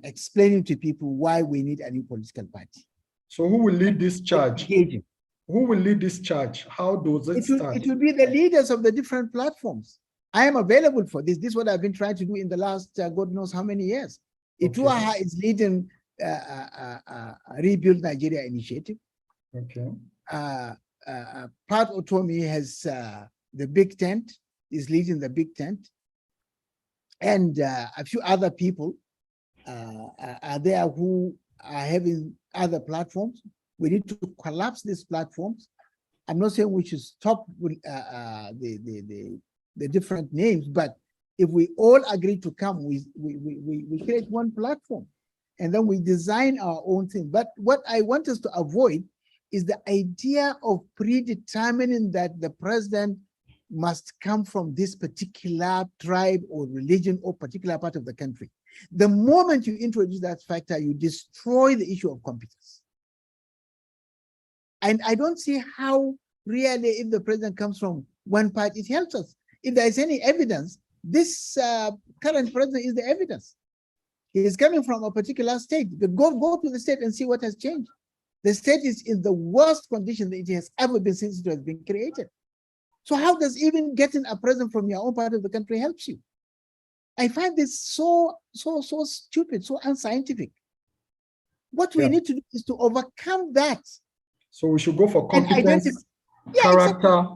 explaining to people why we need a new political party. So who will lead this charge? Engaging. Who will lead this charge? How does it start? It will be the leaders of the different platforms. I am available for this. This is what I've been trying to do in the last God knows how many years. Ituah is leading Rebuild Nigeria initiative. Okay. Pat Otomi has the Big Tent, is leading the Big Tent. And a few other people are there who are having other platforms. We need to collapse these platforms. I'm not saying we should stop with the different names, but if we all agree to come, we create one platform, and then we design our own thing. But what I want us to avoid is the idea of predetermining that the president must come from this particular tribe or religion or particular part of the country. The moment you introduce that factor, you destroy the issue of competence. And I don't see how really, if the president comes from one part, it helps us. If there is any evidence, this current president is the evidence. He is coming from a particular state. But go to the state and see what has changed. The state is in the worst condition that it has ever been since it has been created. So how does even getting a president from your own part of the country helps you? I find this so stupid, so unscientific. What we need to do is to overcome that. So we should go for And competence, character,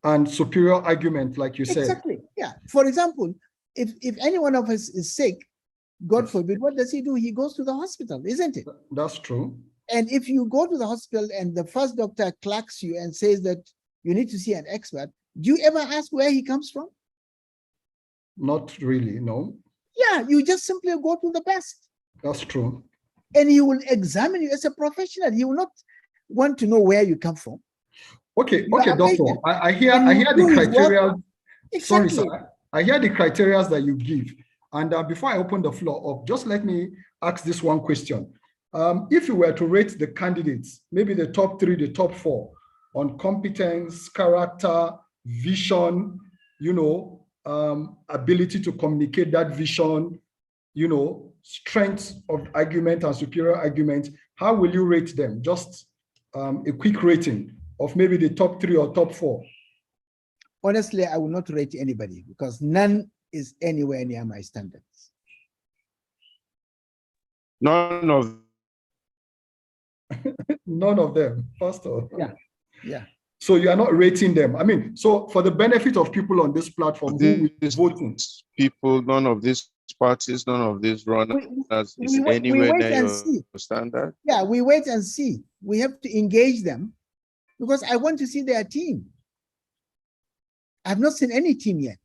and superior argument, like you said. Exactly. Yeah. For example, if any one of us is sick, God forbid, what does he do? He goes to the hospital, isn't it? That's true. And if you go to the hospital and the first doctor clacks you and says that you need to see an expert, do you ever ask where he comes from? Not really, no. Yeah, you just simply go to the best. That's true. And he will examine you as a professional. He will not want to know where you come from. Okay, doctor. I hear the criteria. Exactly. Sorry, sir. I hear the criteria that you give. And before I open the floor up, just let me ask this one question. If you were to rate the candidates, maybe the top 3, the top 4, on competence, character, vision, ability to communicate that vision, strength of argument and superior argument, how will you rate them? Just a quick rating of maybe the top 3 or top 4. Honestly, I will not rate anybody because none is anywhere near my standards. None of them, Pastor. Yeah. So you are not rating them. I mean, so for the benefit of people on this platform who will be voting. People, none of these parties, none of these runners is anywhere near your standard. Yeah, we wait and see. We have to engage them because I want to see their team. I've not seen any team yet.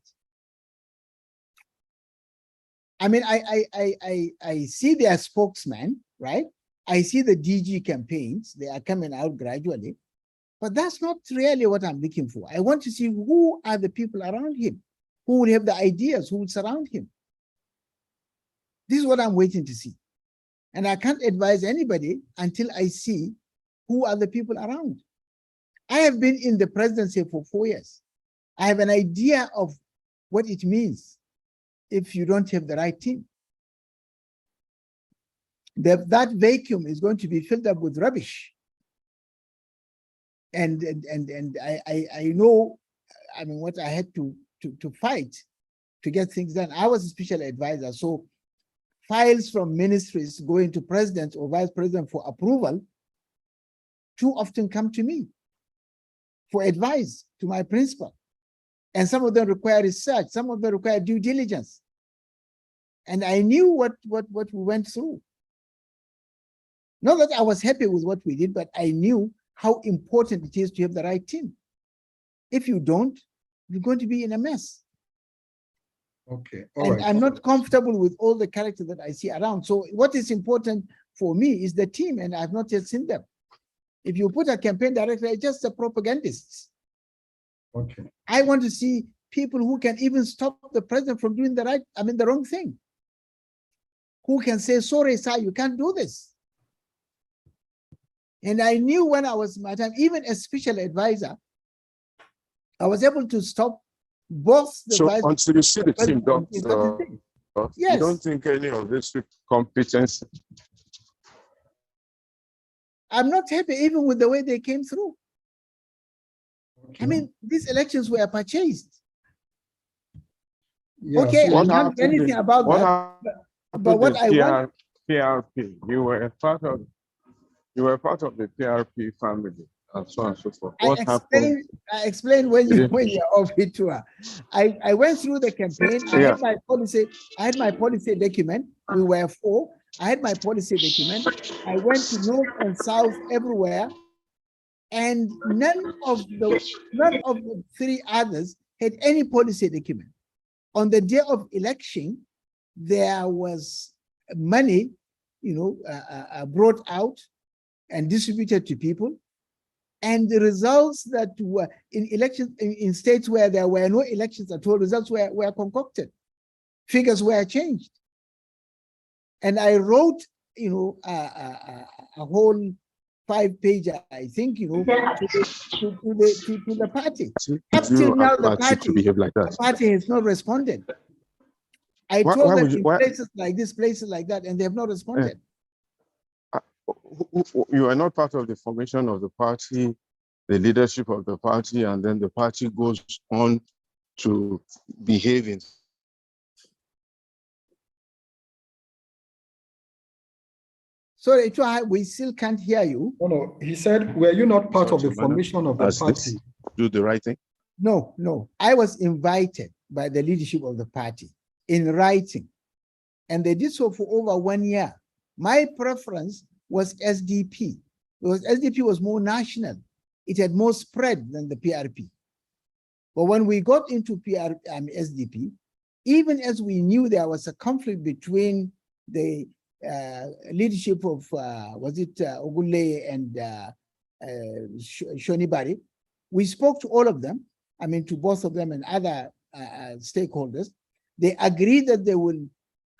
I mean, I see their spokesman, right? I see the DG campaigns. They are coming out gradually. But that's not really what I'm looking for. I want to see who are the people around him, who will have the ideas, who will surround him. This is what I'm waiting to see. And I can't advise anybody until I see who are the people around. I have been in the presidency for 4 years. I have an idea of what it means if you don't have the right team. That vacuum is going to be filled up with rubbish. And I know, I mean, what I had to fight to get things done. I was a special advisor, so files from ministries going to president or vice president for approval too often come to me for advice, to my principal. And some of them require research, some of them require due diligence. And I knew what we went through. Not that I was happy with what we did, but I knew how important it is to have the right team. If you don't, you're going to be in a mess. Okay, and I'm not comfortable with all the characters that I see around. So what is important for me is the team, and I've not yet seen them. If you put a campaign director, it's just the propagandists. Okay. I want to see people who can even stop the president from doing the wrong thing. Who can say, sorry, sir, you can't do this. And I knew when I was my time, even as special advisor, I was able to stop both the vice. Until you see the team, doctor, yes. You don't think any of this competence? I'm not happy even with the way they came through. Okay. I mean, these elections were purchased. Yeah, okay, so I can't do anything about that. But what I want, PRP, you were part of the PRP family, and so on and so forth. What happened? I explained when you're off Ituah. I went through the campaign. I had my policy. I had my policy document. We were 4. I had my policy document. I went to north and south everywhere, and none of the 3 others had any policy document. On the day of election, there was money, brought out and distributed to people, and the results that were in elections in states where there were no elections at all, results were concocted, figures were changed, and I wrote, a whole 5-pager, I think, to the party. Up till now, the party has not responded. I told them in places like this, places like that, and they have not responded. You are not part of the formation of the party, the leadership of the party, and then the party goes on to behave in. Sorry, Ituah, we still can't hear you. No, no. He said, were you not part of the Such a manner formation of the as party? this, do the right thing. No, no. I was invited by the leadership of the party in writing, and they did so for over 1 year. My preference was SDP, because SDP was more national. It had more spread than the PRP. But when we got into SDP, even as we knew there was a conflict between the leadership of, Ogunleye and Shonibari, we spoke to all of them, I mean, to both of them and other stakeholders. They agreed that they will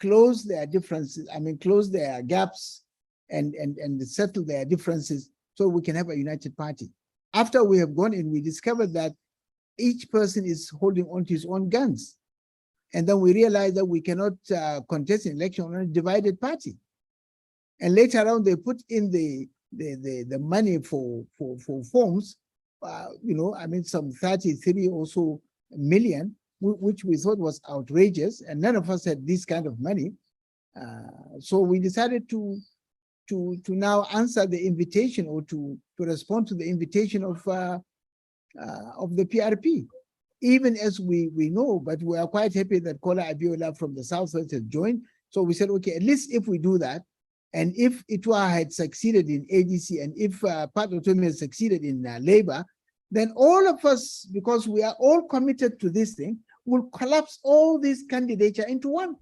close their differences, I mean, close their gaps and settle their differences so we can have a united party. After we have gone in, we discovered that each person is holding on to his own guns. And then we realized that we cannot contest an election on a divided party. And later on, they put in the money for forms, I mean, some 33 or so million, which we thought was outrageous, and none of us had this kind of money. So we decided to now answer the invitation, or to respond to the invitation of the PRP, even as we know, but we are quite happy that Kola Abiola from the Southwest has joined. So we said, okay, at least if we do that, and if Ituah had succeeded in ADC, and if Pat Otomi has succeeded in Labour, then all of us, because we are all committed to this thing, will collapse all these candidature into one.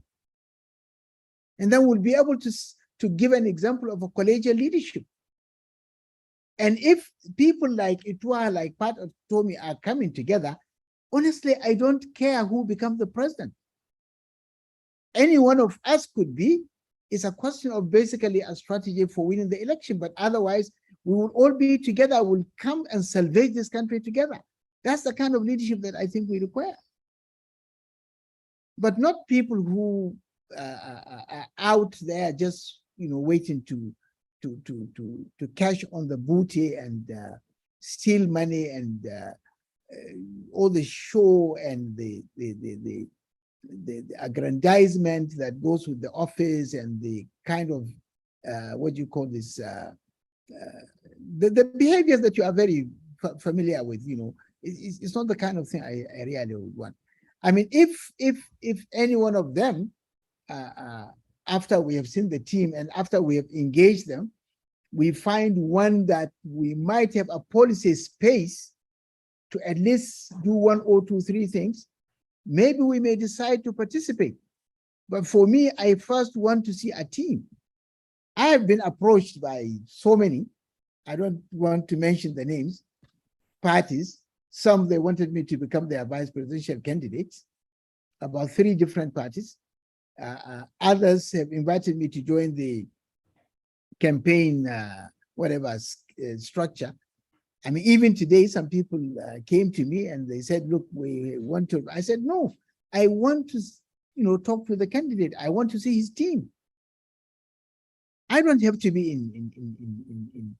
And then we'll be able to give an example of a collegial leadership. And if people like Ituah, like Pat Otomi are coming together, honestly, I don't care who becomes the president. Any one of us could be. It's a question of basically a strategy for winning the election, but otherwise we will all be together, we'll come and salvage this country together. That's the kind of leadership that I think we require. But not people who are out there just waiting to cash on the booty and steal money and all the show and the aggrandizement that goes with the office, and the kind of what do you call this, the behaviors that you are very familiar with. It's not the kind of thing I really would want. I mean, if any one of them, after we have seen the team and after we have engaged them, we find one that we might have a policy space to at least do 1 or 2, 3 things, maybe we may decide to participate. But for me, I first want to see a team. I have been approached by so many, I don't want to mention the names, parties. Some, they wanted me to become their vice presidential candidates, about 3 different parties. Others have invited me to join the campaign, structure. I mean, even today, some people came to me and they said, look, we want to, I said, no, I want to, talk to the candidate. I want to see his team. I don't have to be in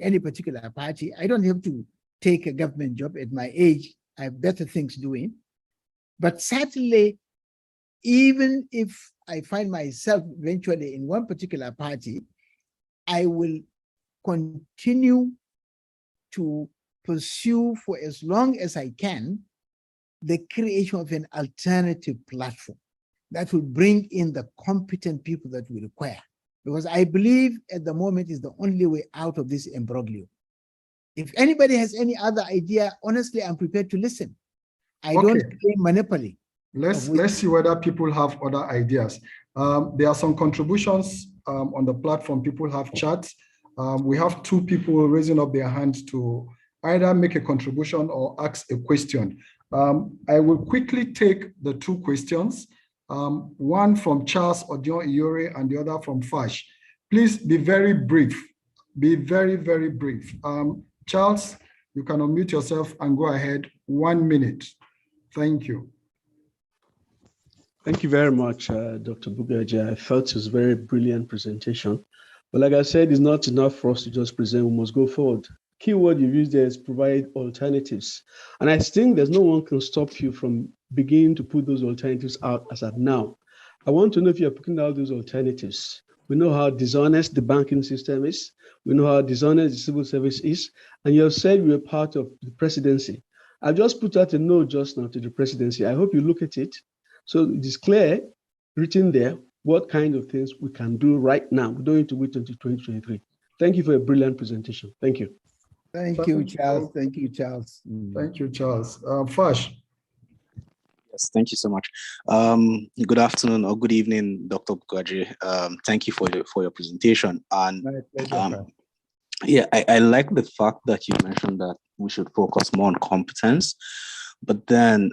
any particular party. I don't have to take a government job at my age. I have better things doing. But certainly, even if I find myself eventually in one particular party, I will continue to pursue for as long as I can the creation of an alternative platform that will bring in the competent people that we require. Because I believe at the moment is the only way out of this imbroglio. If anybody has any other idea, honestly, I'm prepared to listen. I don't claim monopoly. Let's see whether people have other ideas. There are some contributions on the platform. People have chats. We have 2 people raising up their hands to either make a contribution or ask a question. I will quickly take the 2 questions. One from Charles Odion Iyore and the other from Fash. Please be very brief. Be very, very brief. Charles, you can unmute yourself and go ahead. 1 minute. Thank you. Thank you very much, Dr. Bugaje. I felt it was a very brilliant presentation. But like I said, it's not enough for us to just present. We must go forward. Key word you've used there is provide alternatives. And I think there's no one can stop you from beginning to put those alternatives out as of now. I want to know if you're putting out those alternatives. We know how dishonest the banking system is. We know how dishonest the civil service is. And you have said you are part of the presidency. I just put out a note just now to the presidency. I hope you look at it. So it is clear, written there, what kind of things we can do right now. We don't need to wait until 2023. Thank you for a brilliant presentation. Thank you. Thank you, Charles. Thank you, Charles. Thank you, Charles. Fash. Yes, thank you so much. Good afternoon or good evening, Dr. Bugaje. Thank you for your presentation. And My pleasure. yeah, I like the fact that you mentioned that we should focus more on competence. But then,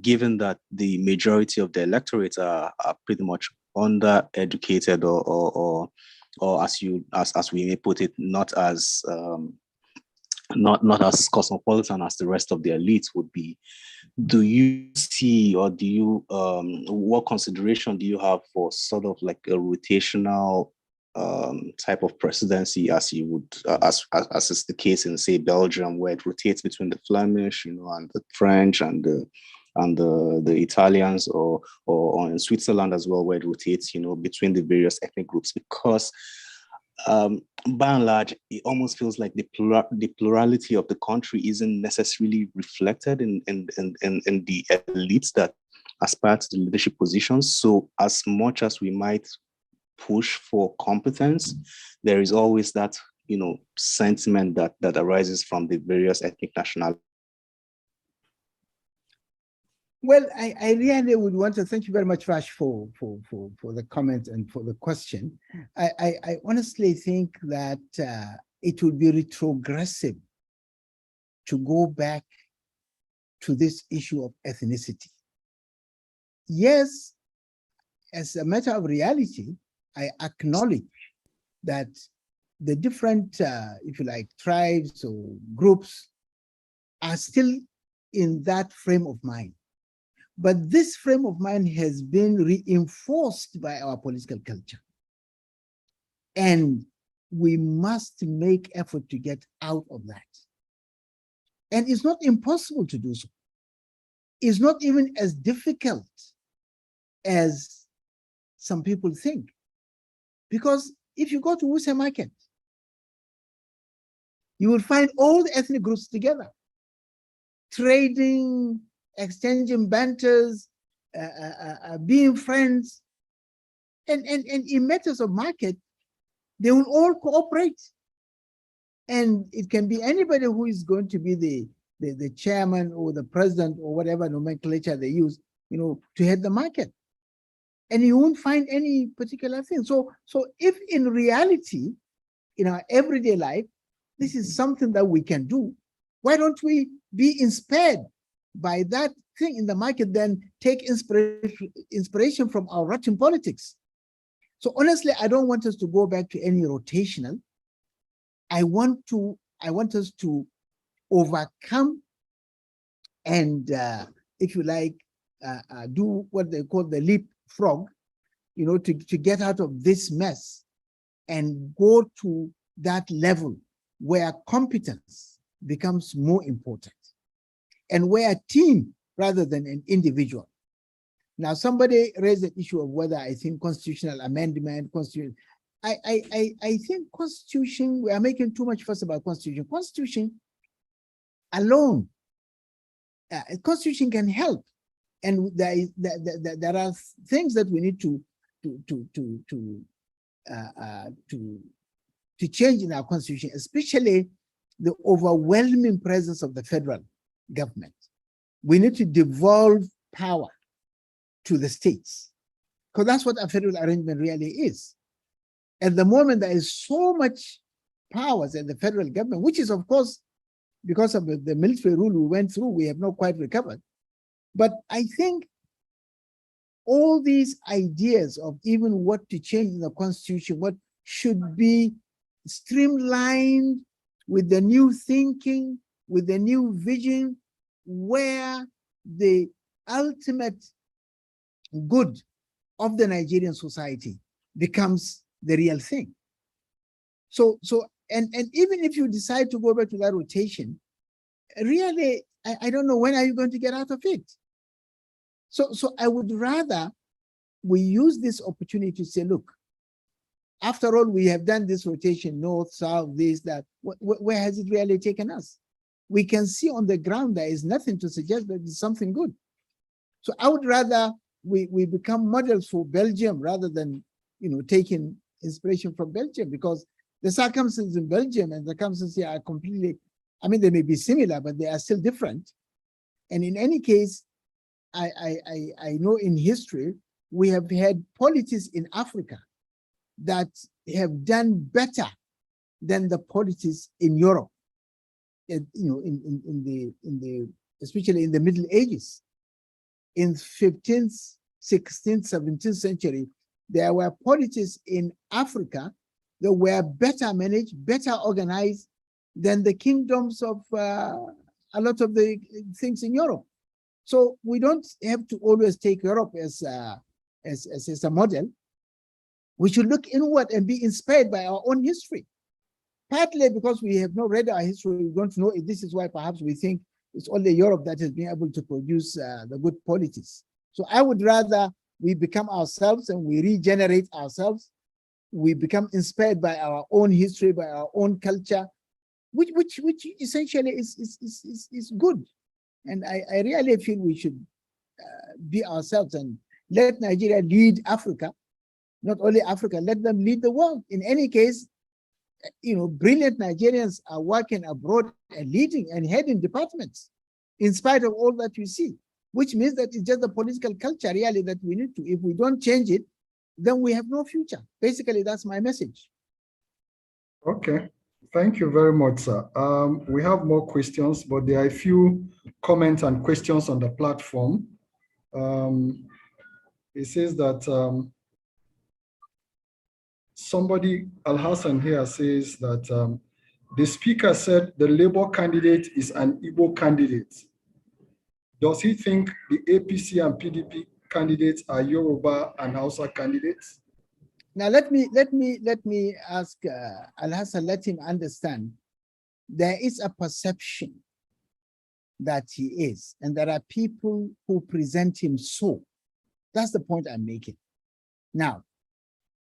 given that the majority of the electorate are pretty much undereducated, or as we may put it, not as cosmopolitan as the rest of the elites would be, do you see, or do you what consideration do you have for sort of like a rotational type of presidency, as you would as is the case in, say, Belgium, where it rotates between the Flemish, and the French and the Italians, or in Switzerland as well, where it rotates, between the various ethnic groups? Because by and large, it almost feels like the plurality of the country isn't necessarily reflected in the elites that aspire to the leadership positions. So as much as we might push for competence, there is always that, sentiment that arises from the various ethnic nationalities. Well, I really would want to thank you very much, Vash, for the comment and for the question. I honestly think that it would be retrogressive to go back to this issue of ethnicity. Yes, as a matter of reality, I acknowledge that the different, if you like, tribes or groups are still in that frame of mind. But this frame of mind has been reinforced by our political culture. And we must make effort to get out of that. And it's not impossible to do so. It's not even as difficult as some people think. Because if you go to Wuse Market, you will find all the ethnic groups together, trading, exchanging banters, being friends. And in matters of market, they will all cooperate. And it can be anybody who is going to be the chairman or the president or whatever nomenclature they use, to head the market. And you won't find any particular thing. So if in reality, in our everyday life, this is something that we can do, why don't we be inspired by that thing in the market, then take inspiration from our rotten politics? So honestly, I don't want us to go back to any rotational. I want us to overcome and, if you like, do what they call the leapfrog, to get out of this mess and go to that level where competence becomes more important and where a team rather than an individual. Now, somebody raised the issue of whether I think constitutional amendment, I think constitution, we are making too much fuss about constitution. Constitution alone, constitution can help. And there are things that we need to change in our constitution, especially the overwhelming presence of the federal government. We need to devolve power to the states, because that's what a federal arrangement really is. At the moment, there is so much powers in the federal government, which is, of course, because of the military rule we went through, we have not quite recovered. But I think all these ideas of even what to change in the constitution, what should be streamlined with the new thinking, with the new vision, where the ultimate good of the Nigerian society becomes the real thing. And even if you decide to go back to that rotation, really, I don't know, when are you going to get out of it? So I would rather we use this opportunity to say, look, After all, we have done this rotation, north, south, this, that. Where has it really taken us? We can see on the ground there is nothing to suggest that it's something good. So I would rather we become models for Belgium rather than, taking inspiration from Belgium, because the circumstances in Belgium and the circumstances here are completely, they may be similar, but they are still different. And in any case, I know in history, we have had polities in Africa that have done better than the policies in Europe, especially in the Middle Ages. In 15th, 16th, 17th century, there were polities in Africa that were better managed, better organized than the kingdoms of a lot of the things in Europe. So we don't have to always take Europe as a model. We should look inward and be inspired by our own history. Partly because we have not read our history, we don't know if this is why perhaps we think it's only Europe that has been able to produce the good polities. So I would rather we become ourselves and we regenerate ourselves. We become inspired by our own history, by our own culture, which essentially is good. And I really feel we should be ourselves and let Nigeria lead Africa, not only Africa, let them lead the world. In any case, brilliant Nigerians are working abroad and leading and heading departments in spite of all that you see, which means that it's just the political culture really that we need to. If we don't change it, then we have no future. Basically, that's my message. Okay. Thank you very much, sir. We have more questions, but there are a few comments and questions on the platform. It says that somebody, Al-Hassan here, says that the speaker said the Labour candidate is an Igbo candidate. Does he think the APC and PDP candidates are Yoruba and Hausa candidates? Now let me ask Al-Hassan, let him understand there is a perception that he is, and there are people who present him so. That's the point I'm making. Now,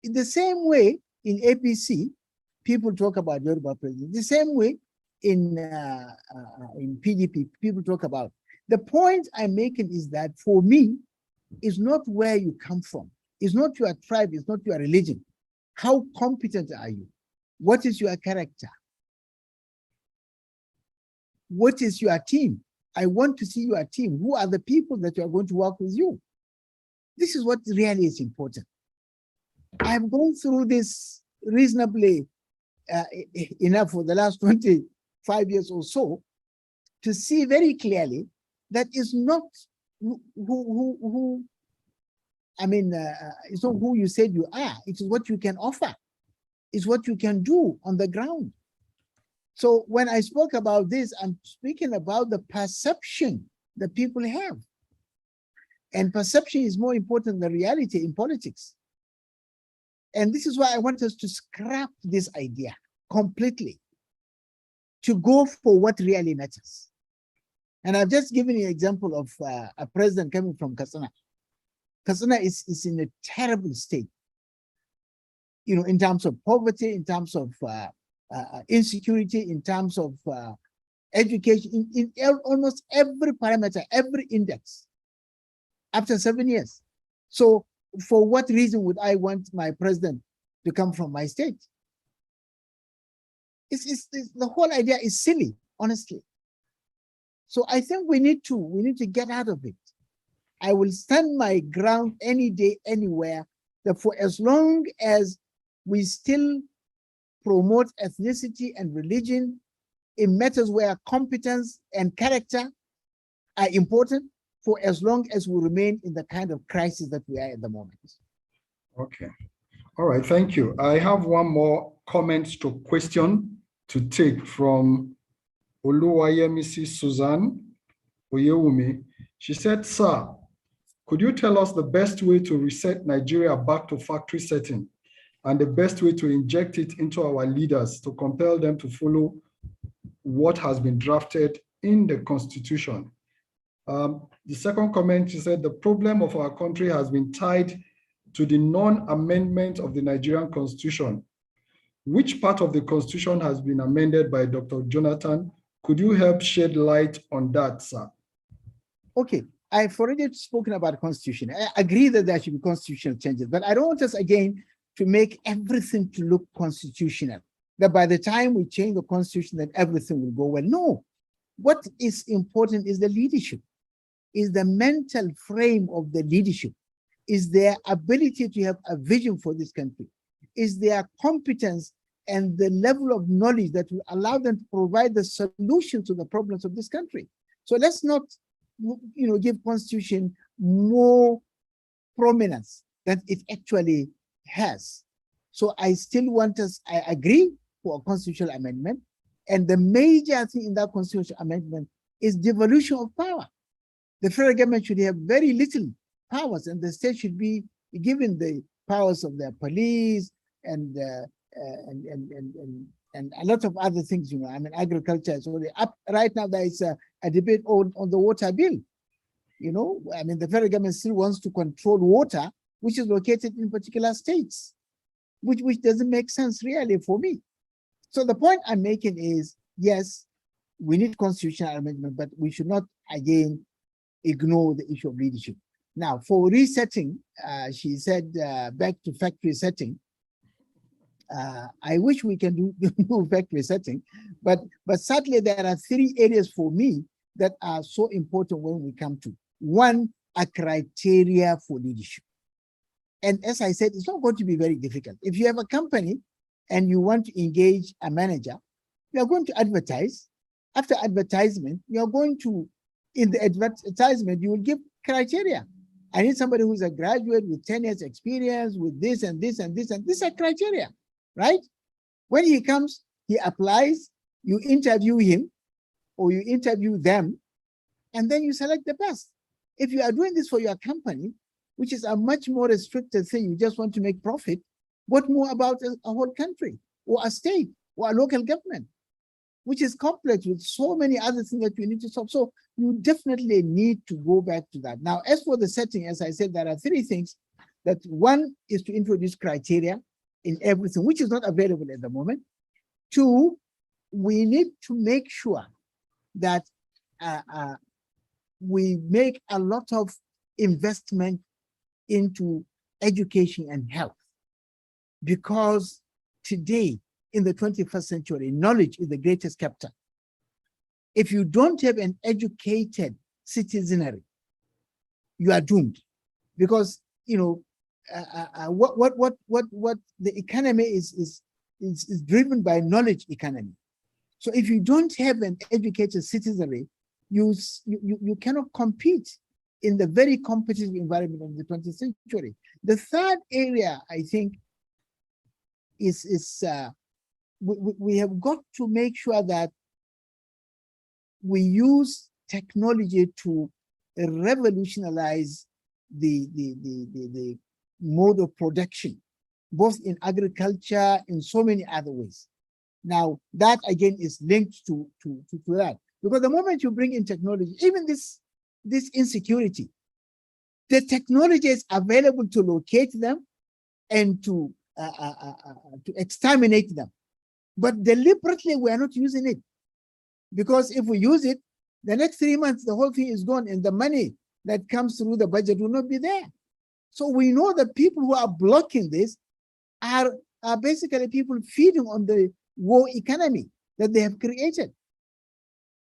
in the same way in APC, people talk about Yoruba president. The same way in PDP, people talk about. The point I'm making is that for me, it's not where you come from. It's not your tribe, it's not your religion. How competent are you? What is your character? What is your team? I want to see your team. Who are the people that you are going to work with you? This is what really is important. I've gone through this reasonably enough for the last 25 years or so to see very clearly that it's not it's not who you said you are. It is what you can offer. It's what you can do on the ground. So when I spoke about this, I'm speaking about the perception that people have. And perception is more important than reality in politics. And this is why I want us to scrap this idea completely, to go for what really matters. And I've just given you an example of a president coming from Katsina. Katsina is in a terrible state, in terms of poverty, in terms of insecurity, in terms of education, in almost every parameter, every index, after 7 years. So for what reason would I want my president to come from my state? The whole idea is silly, honestly. So I think we need to get out of it. I will stand my ground any day, anywhere, that for as long as we still promote ethnicity and religion in matters where competence and character are important, for as long as we remain in the kind of crisis that we are at the moment. Okay. All right, thank you. I have one more comment to question to take from Oluwayemisi Suzanne Oyewumi. She said, sir, could you tell us the best way to reset Nigeria back to factory setting and the best way to inject it into our leaders to compel them to follow what has been drafted in the Constitution? The second comment, she said, the problem of our country has been tied to the non-amendment of the Nigerian Constitution. Which part of the Constitution has been amended by Dr. Jonathan? Could you help shed light on that, sir? Okay, I've already spoken about Constitution. I agree that there should be constitutional changes, but I don't want us again to make everything to look constitutional. That by the time we change the Constitution, that everything will go well. No, what is important is the leadership, is the mental frame of the leadership, is their ability to have a vision for this country, is their competence and the level of knowledge that will allow them to provide the solution to the problems of this country. So let's not, give Constitution more prominence than it actually has. So I still want us, I agree for a constitutional amendment. And the major thing in that constitutional amendment is devolution of power. The federal government should have very little powers, and the state should be given the powers of their police and a lot of other things. Agriculture is already up. Right now, there is a debate on the water bill. The federal government still wants to control water, which is located in particular states, which doesn't make sense really for me. So the point I'm making is, yes, we need constitutional amendment, but we should not again ignore the issue of leadership. Now, for resetting, she said back to factory setting. I wish we can do factory setting, but sadly there are 3 areas for me that are so important when we come to. One, a criteria for leadership. And as I said, it's not going to be very difficult. If you have a company and you want to engage a manager, you are going to advertise. After advertisement, you are going to, in the advertisement, you will give criteria. I need somebody who's a graduate with 10 years experience with this and this and this, and these are criteria, right? When he comes, he applies, you interview him or you interview them, and then you select the best. If you are doing this for your company, which is a much more restricted thing, you just want to make profit, what more about a whole country or a state or a local government, which is complex with so many other things that you need to solve. So you definitely need to go back to that. Now, as for the setting, as I said, there are 3 things. That one is to introduce criteria in everything, which is not available at the moment. 2, we need to make sure that we make a lot of investment into education and health, because today in the 21st century, knowledge is the greatest capital. If you don't have an educated citizenry, you are doomed, because what the economy is driven by knowledge economy. So if you don't have an educated citizenry, you cannot compete in the very competitive environment of the 20th century. The third area, I think, is we have got to make sure that we use technology to revolutionize the mode of production, both in agriculture and so many other ways. Now, that again is linked to that, because the moment you bring in technology, even this insecurity, the technology is available to locate them and to exterminate them. But deliberately, we are not using it, because if we use it, the next 3 months, the whole thing is gone, and the money that comes through the budget will not be there. So we know that people who are blocking this are basically people feeding on the war economy that they have created.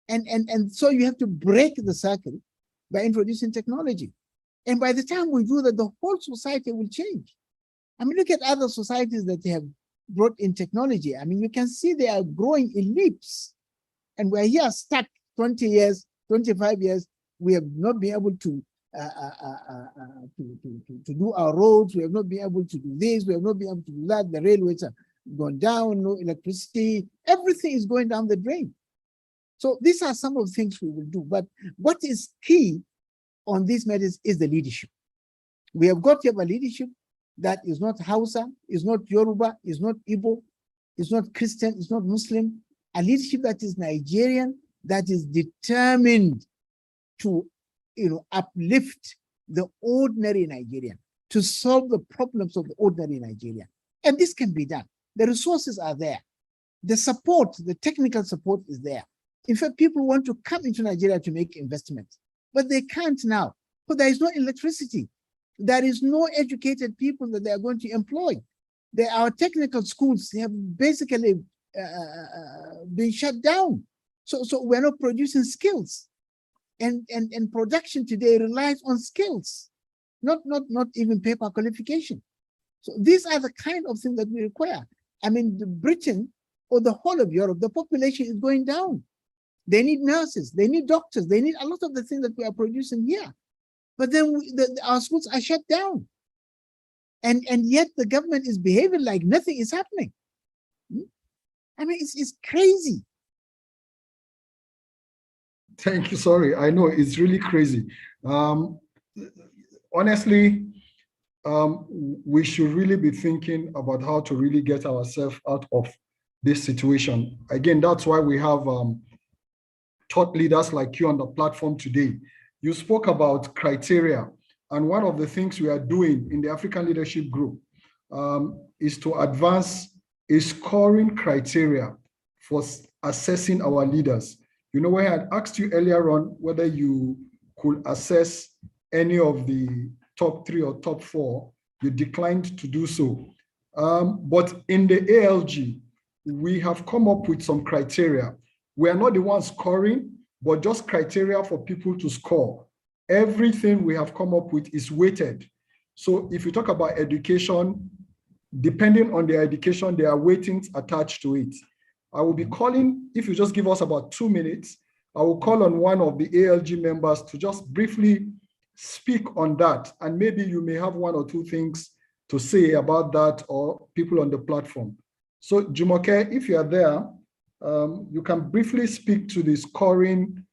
And so you have to break the cycle by introducing technology. And by the time we do that, the whole society will change. I mean, look at other societies that they have brought in technology. I mean, you can see they are growing in leaps. And we're here stuck 20 years, 25 years. We have not been able to do our roads. We have not been able to do this. We have not been able to do that. The railways have gone down, no electricity. Everything is going down the drain. So these are some of the things we will do. But what is key on these matters is the leadership. We have got to have a leadership that is not Hausa, is not Yoruba, is not Igbo, is not Christian, is not Muslim. A leadership that is Nigerian, that is determined to uplift the ordinary Nigerian, to solve the problems of the ordinary Nigeria. And this can be done. The resources are there. The support, the technical support is there. In fact, people want to come into Nigeria to make investments, but they can't now, because there is no electricity. There is no educated people that they are going to employ. Our technical schools have basically been shut down. So we're not producing skills. And production today relies on skills, not even paper qualification. So these are the kind of things that we require. I mean, Britain or the whole of Europe, the population is going down. They need nurses, they need doctors, they need a lot of the things that we are producing here. But then our schools are shut down. And yet the government is behaving like nothing is happening. I mean, it's crazy. Thank you. Sorry, I know it's really crazy. Honestly, we should really be thinking about how to really get ourselves out of this situation. Again, that's why we have thought leaders like you on the platform today. You spoke about criteria, and one of the things we are doing in the African Leadership Group is to advance a scoring criteria for assessing our leaders. You know, I had asked you earlier on whether you could assess any of the top 3 or top 4. You declined to do so. But in the ALG, we have come up with some criteria. We are not the ones scoring, but just criteria for people to score. Everything we have come up with is weighted. So if you talk about education, depending on the education, there are weightings attached to it. I will be calling, if you just give us about 2 minutes, I will call on one of the ALG members to just briefly speak on that. And maybe you may have 1 or 2 things to say about that, or people on the platform. So Jumoke, if you are there, you can briefly speak to the scoring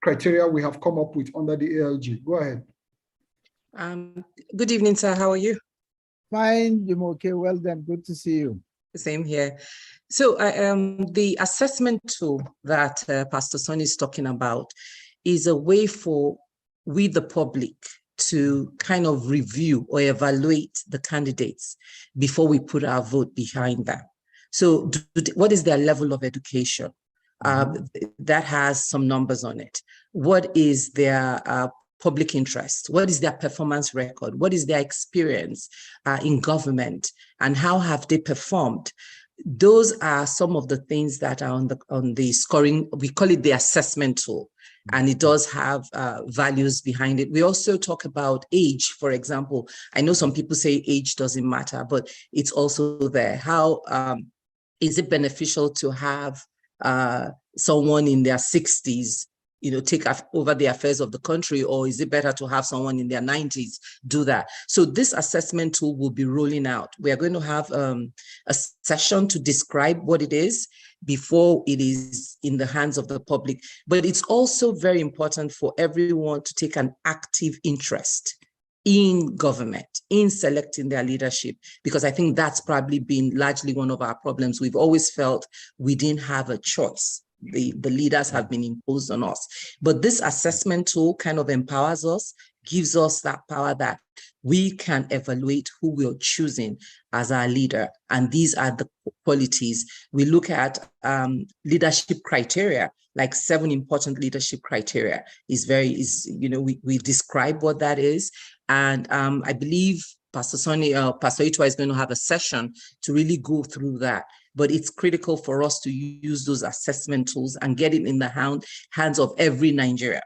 criteria we have come up with under the ALG. Go ahead. Good evening, sir. How are you? Fine, Jumoke. Well done. Good to see you. Same here. So the assessment tool that Pastor Sonny is talking about is a way for we, the public, to kind of review or evaluate the candidates before we put our vote behind them. So what is their level of education? That has some numbers on it. What is their public interest? What is their performance record? What is their experience in government? And how have they performed? Those are some of the things that are on the scoring. We call it the assessment tool, and it does have values behind it. We also talk about age, for example. I know some people say age doesn't matter, but it's also there. How is it beneficial to have someone in their 60s, take over the affairs of the country, or is it better to have someone in their 90s do that? So this assessment tool will be rolling out. We are going to have a session to describe what it is before it is in the hands of the public. But it's also very important for everyone to take an active interest in government, in selecting their leadership, because I think that's probably been largely one of our problems. We've always felt we didn't have a choice. The leaders have been imposed on us. But this assessment tool kind of empowers us, gives us that power that we can evaluate who we're choosing as our leader. And these are the qualities. We look at leadership criteria, like 7 important leadership criteria. We describe what that is. And I believe Pastor Sonny, Pastor Ituah is going to have a session to really go through that. But it's critical for us to use those assessment tools and get it in the hands of every Nigerian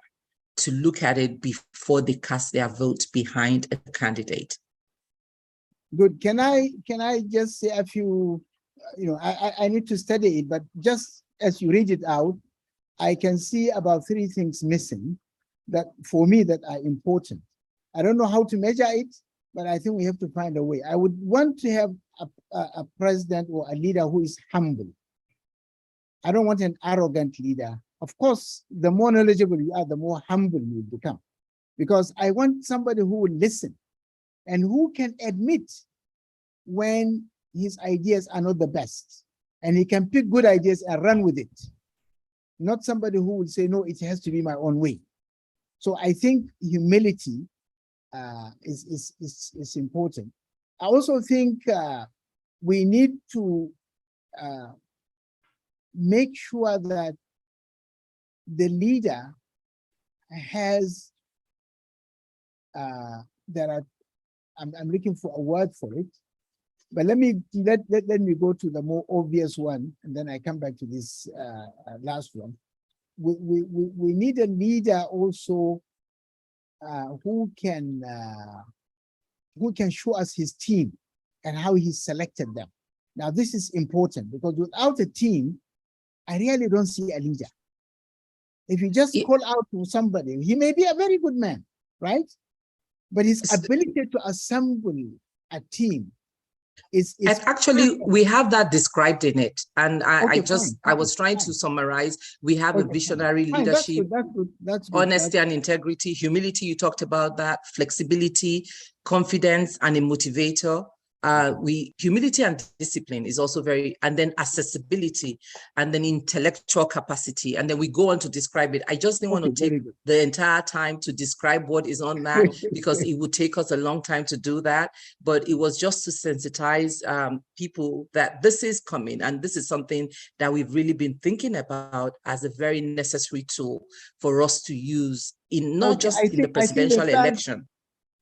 to look at it before they cast their vote behind a candidate. Good. Can I just say a few, I need to study it, but just as you read it out, I can see about 3 things missing that for me that are important. I don't know how to measure it, but I think we have to find a way. I would want to have a president or a leader who is humble. I don't want an arrogant leader. Of course, the more knowledgeable you are, the more humble you become. Because I want somebody who will listen and who can admit when his ideas are not the best. And he can pick good ideas and run with it. Not somebody who will say, no, it has to be my own way. So I think humility is important. I also think we need to make sure that the leader has I'm looking for a word for it, but let me go to the more obvious one, and then I come back to this last one. We need a leader also who can show us his team and how he selected them. Now, this is important because without a team, I really don't see a leader. If you just call out to somebody, he may be a very good man, right? But his ability to assemble a team is actually, we have that described in it. And I was trying to summarize. We have a visionary leadership, that's good. Honesty and integrity, humility, you talked about that, flexibility, confidence, and a motivator. Humility and discipline is also very, and then accessibility, and then intellectual capacity, and then we go on to describe it. I just didn't want to take the entire time to describe what is on that because it would take us a long time to do that. But it was just to sensitize people that this is coming, and this is something that we've really been thinking about as a very necessary tool for us to use in not just in the presidential election.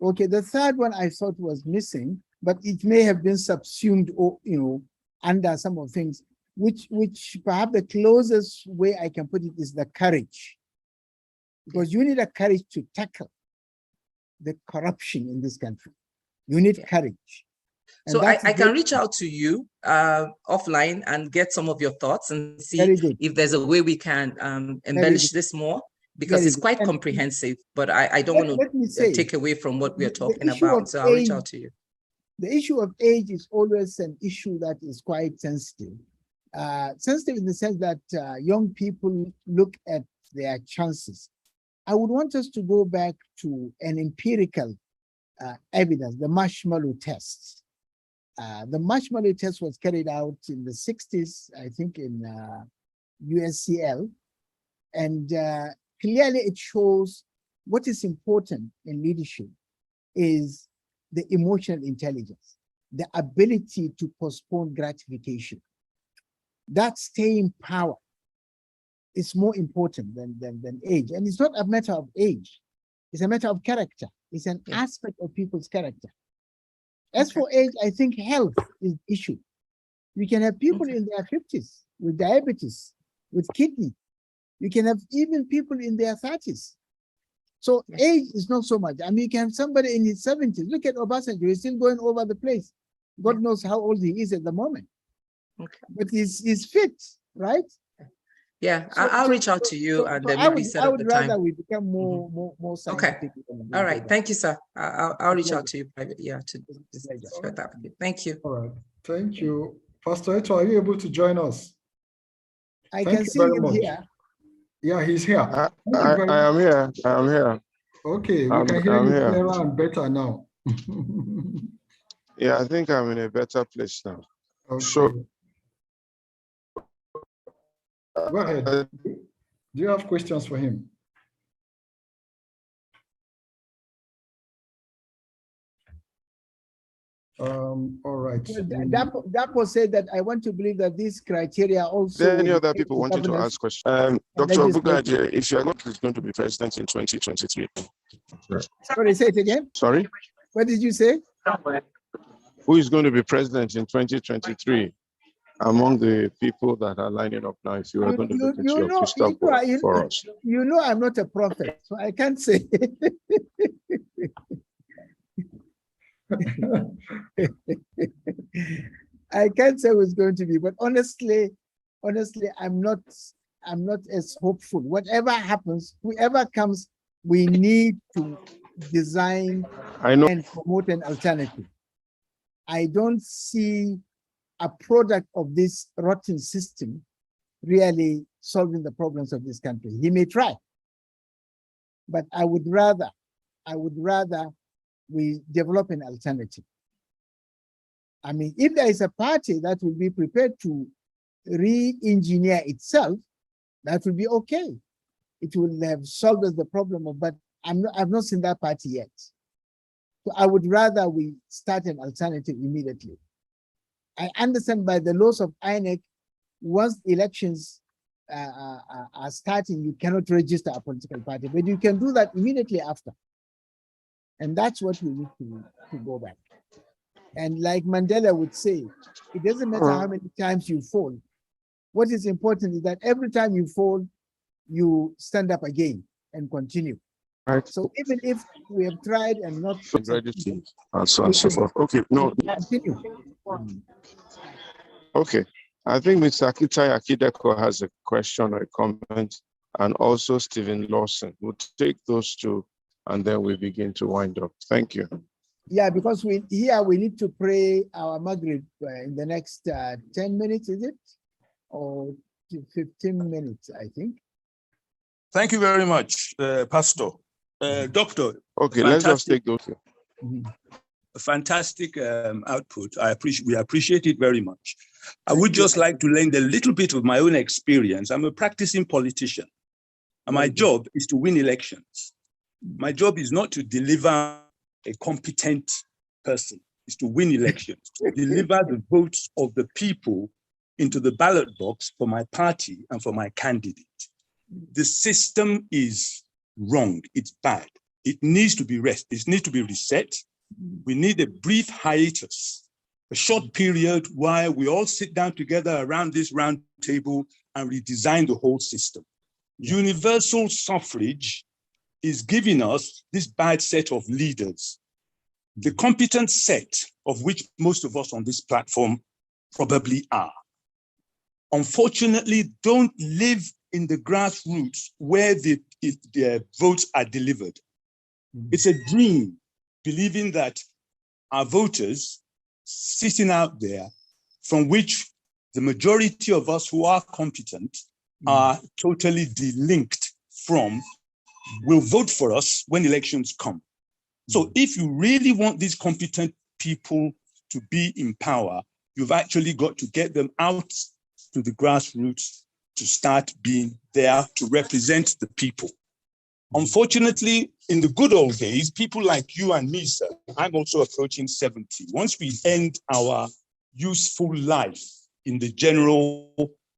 Okay, the third one I thought was missing, but it may have been subsumed or, under some of things, which perhaps the closest way I can put it is the courage. Because you need a courage to tackle the corruption in this country. You need courage. And so I can reach out to you offline and get some of your thoughts and see if there's a way we can embellish this more, because it's quite comprehensive, but I don't want to take away from what we're talking about. So I'll reach out to you. The issue of age is always an issue that is quite sensitive. Sensitive in the sense that young people look at their chances. I would want us to go back to an empirical evidence, the marshmallow test. The marshmallow test was carried out in the 60s, I think in USCL, and clearly it shows what is important in leadership is the emotional intelligence, the ability to postpone gratification. That staying power is more important than age. And it's not a matter of age, it's a matter of character. It's an aspect of people's character. As for age, I think health is the issue. We can have people in their 50s with diabetes, with kidney. You can have even people in their 30s. So age is not so much. I mean, you can have somebody in his 70s. Look at Obasanjo, he's still going over the place. God knows how old he is at the moment. But he's fit, right? Yeah, I'll reach out to you and then maybe set up the time. I would rather we become more scientific. Okay. All right. Thank you, sir. I'll reach out to you privately. Yeah, to share that with you. Thank you. All right. Thank you. Pastor Ituah, are you able to join us? I can see him here. Yeah, he's here. I am here. I am here. Okay, we can hear you clearer and better now. Yeah, I think I'm in a better place now. Okay. So, go ahead. Do you have questions for him? All right. Dapo said that I want to believe that these criteria also. There are any other people wanting to ask questions? Dr. Bugaje, if you are not going to be president in 2023. Sorry, say it again. Sorry? What did you say? Who is going to be president in 2023 among the people that are lining up now? If you are going to look into your crystal ball for us. You know I'm not a prophet, so I can't say. I can't say who's going to be, but honestly, I'm not as hopeful. Whatever happens, whoever comes, we need to design and promote an alternative. I don't see a product of this rotten system really solving the problems of this country. He may try, but I would rather we develop an alternative. I mean, if there is a party that will be prepared to re-engineer itself, that will be okay. It will have solved us the problem of, but I've not seen that party yet. So I would rather we start an alternative immediately. I understand by the laws of INEC, once elections are starting, you cannot register a political party, but you can do that immediately after. And that's what we need to go back. And like Mandela would say, it doesn't matter how many times you fall. What is important is that every time you fall, you stand up again and continue. Right. So even if we have tried and not Ready to, and so on and so forth. Okay, no, continue. okay. I think Mr. Akitai Akideko has a question or a comment, and also Stephen Lawson. We'll take those two, and then we begin to wind up. Thank you. Yeah, because we need to pray our Maghrib in the next 10 minutes, is it? Or 15 minutes, I think. Thank you very much, Pastor. Doctor. Okay, let's just take those. Fantastic output. We appreciate it very much. I would just like to lend a little bit of my own experience. I'm a practicing politician, and my job is to win elections. My job is not to deliver a competent person, it's to win elections, to deliver the votes of the people into the ballot box for my party and for my candidate. The system is wrong, it's bad. It needs to be reset. We need a brief hiatus, a short period while we all sit down together around this round table and redesign the whole system. Universal suffrage is giving us this bad set of leaders, the competent set of which most of us on this platform probably are. Unfortunately, don't live in the grassroots where the votes are delivered. It's a dream, believing that our voters sitting out there, from which the majority of us who are competent are totally delinked from, will vote for us when elections come. So if you really want these competent people to be in power, you've actually got to get them out to the grassroots to start being there to represent the people. Unfortunately, in the good old days, people like you and me, sir, I'm also approaching 70. Once we end our useful life in the general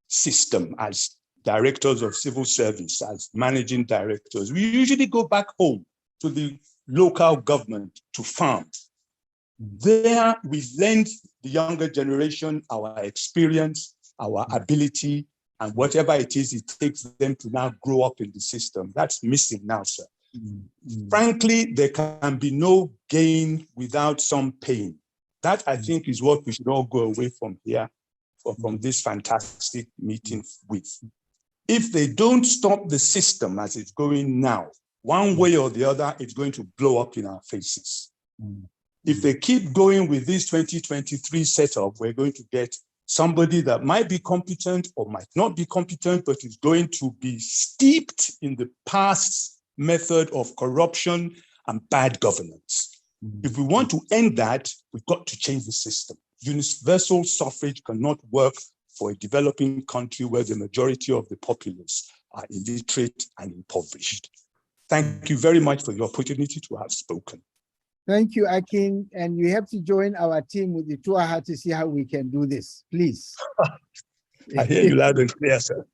system as directors of civil service, as managing directors, we usually go back home to the local government to farm. There, we lend the younger generation our experience, our ability, and whatever it is, it takes them to now grow up in the system. That's missing now, sir. Frankly, there can be no gain without some pain. That, I think, is what we should all go away from here, from this fantastic meeting with. If they don't stop the system as it's going now, one way or the other, it's going to blow up in our faces. If they keep going with this 2023 setup, we're going to get somebody that might be competent or might not be competent, but is going to be steeped in the past method of corruption and bad governance. If we want to end that, we've got to change the system. Universal suffrage cannot work for a developing country where the majority of the populace are illiterate and impoverished. Thank you very much for the opportunity to have spoken. Thank you, Akin. And you have to join our team with the Ituah to see how we can do this, please. I hear you loud and clear, sir.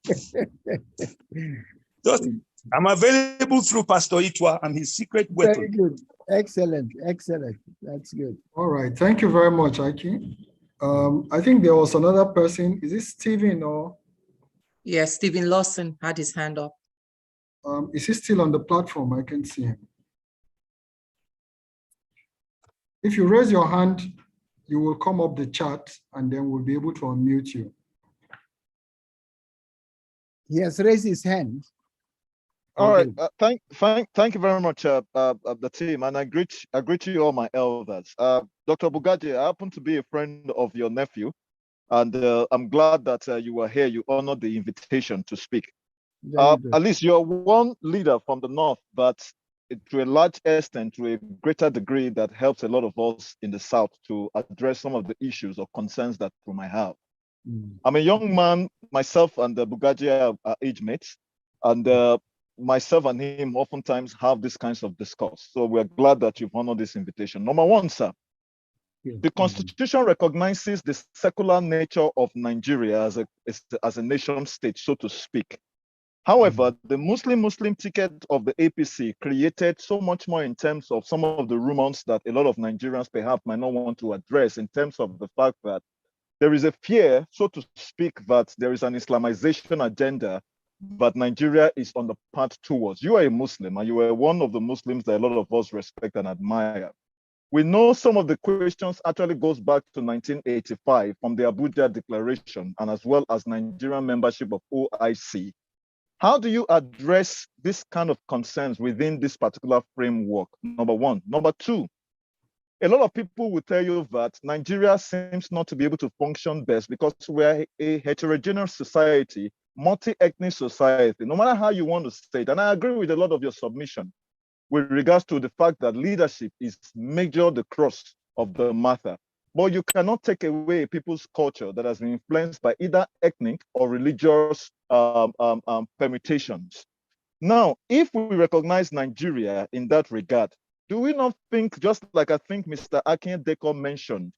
I'm available through Pastor Ituah and his secret weapon. Very good. Excellent. Excellent. That's good. All right. Thank you very much, Akin. I think there was another person. Is it Stephen or? Yes, Stephen Lawson had his hand up. Is he still on the platform? I can see him. If you raise your hand, you will come up the chat and then we'll be able to unmute you. He has raised his hand. All right. Thank you very much, the team, and I greet you all, my elders. Dr. Bugaje, I happen to be a friend of your nephew, and I'm glad that you were here. You honored the invitation to speak. At least you're one leader from the north, but to a large extent, to a greater degree, that helps a lot of us in the south to address some of the issues or concerns that we might have. I'm a young man myself, and Bugaje are age mates, and myself and him oftentimes have these kinds of discourse. So we're glad that you've honored this invitation. Number one, sir, the Constitution recognizes the secular nature of Nigeria as a nation state, so to speak. However, the Muslim ticket of the APC created so much more in terms of some of the rumors that a lot of Nigerians perhaps might not want to address, in terms of the fact that there is a fear, so to speak, that there is an Islamization agenda that Nigeria is on the path towards. You are a Muslim, and you are one of the Muslims that a lot of us respect and admire. We know some of the questions actually goes back to 1985 from the Abuja Declaration, and as well as Nigerian membership of OIC. How do you address this kind of concerns within this particular framework? Number one. Number two, a lot of people will tell you that Nigeria seems not to be able to function best because we're a heterogeneous society, multi-ethnic society, no matter how you want to say it. And I agree with a lot of your submission with regards to the fact that leadership is major the crux of the matter. But you cannot take away people's culture that has been influenced by either ethnic or religious permutations. Now, if we recognize Nigeria in that regard, do we not think, just like I think Mr. Akin Deko mentioned,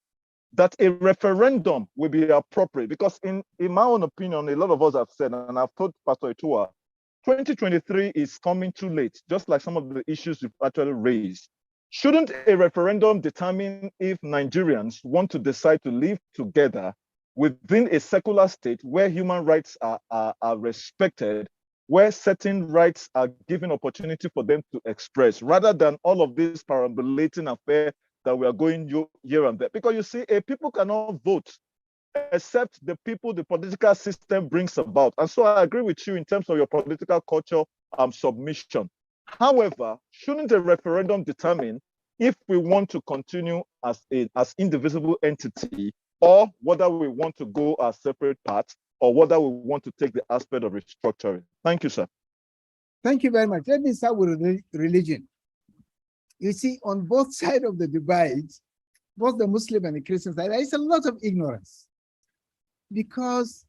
that a referendum will be appropriate? Because in my own opinion, a lot of us have said, and I've told Pastor Ituah, 2023 is coming too late, just like some of the issues you've actually raised. Shouldn't a referendum determine if Nigerians want to decide to live together within a secular state where human rights are respected, where certain rights are given opportunity for them to express, rather than all of this perambulating affair that we are going here and there? Because you see, people cannot vote except the people the political system brings about. And so I agree with you in terms of your political culture submission. However, shouldn't a referendum determine if we want to continue as indivisible entity, or whether we want to go as separate parts, or whether we want to take the aspect of restructuring? Thank you, sir. Thank you very much. Let me start with religion. You see, on both sides of the divide, both the Muslim and the Christian side, there is a lot of ignorance. Because,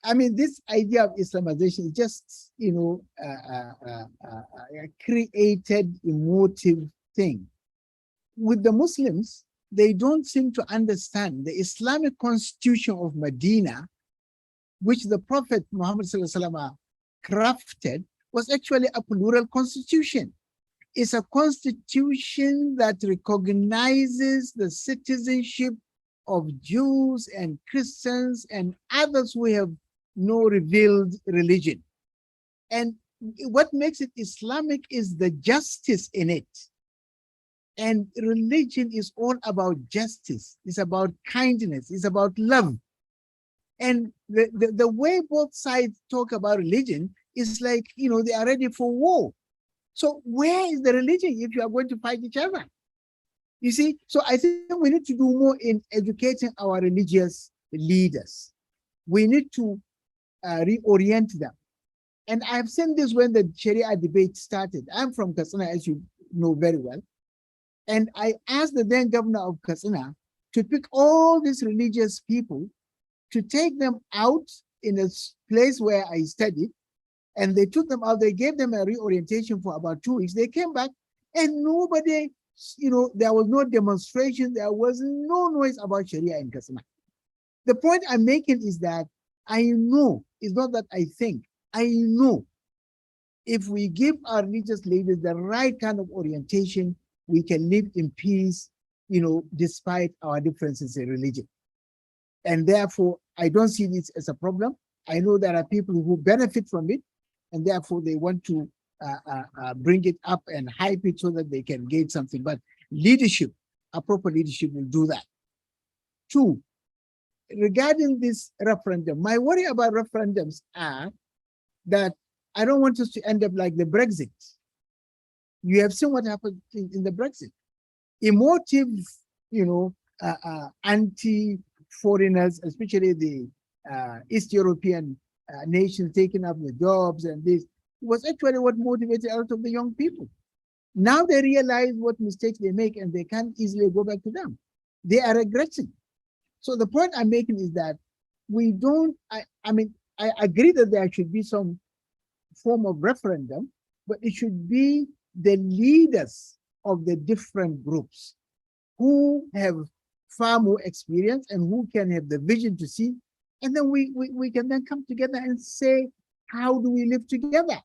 I mean, this idea of Islamization is just, a created emotive thing. With the Muslims, they don't seem to understand the Islamic constitution of Medina, which the Prophet Muhammad crafted, was actually a plural constitution. It's a constitution that recognizes the citizenship of Jews and Christians and others who have no revealed religion. And what makes it Islamic is the justice in it. And religion is all about justice. It's about kindness. It's about love. And the way both sides talk about religion is like, they are ready for war. So where is the religion if you are going to fight each other? You see, so I think we need to do more in educating our religious leaders. We need to reorient them. And I've seen this when the Sharia debate started. I'm from Katsina, as you know very well. And I asked the then governor of Katsina to pick all these religious people, to take them out in a place where I studied. And they took them out, they gave them a reorientation for about 2 weeks. They came back and nobody, there was no demonstration, there was no noise about Sharia in Katsina. The point I'm making is that I know, it's not that I think, I know if we give our religious leaders the right kind of orientation, we can live in peace, despite our differences in religion. And therefore, I don't see this as a problem. I know there are people who benefit from it, and therefore they want to bring it up and hype it so that they can gain something. But leadership, a proper leadership will do that. Two, regarding this referendum, my worry about referendums are that I don't want us to end up like the Brexit. You have seen what happened in the Brexit. Emotive, anti-foreigners, especially the East European nations taking up the jobs and this, was actually what motivated a lot of the young people. Now they realize what mistakes they make and they can't easily go back to them. They are regretting. So the point I'm making is that we don't, I agree that there should be some form of referendum, but it should be the leaders of the different groups who have far more experience and who can have the vision to see. And then we can then come together and say, how do we live together?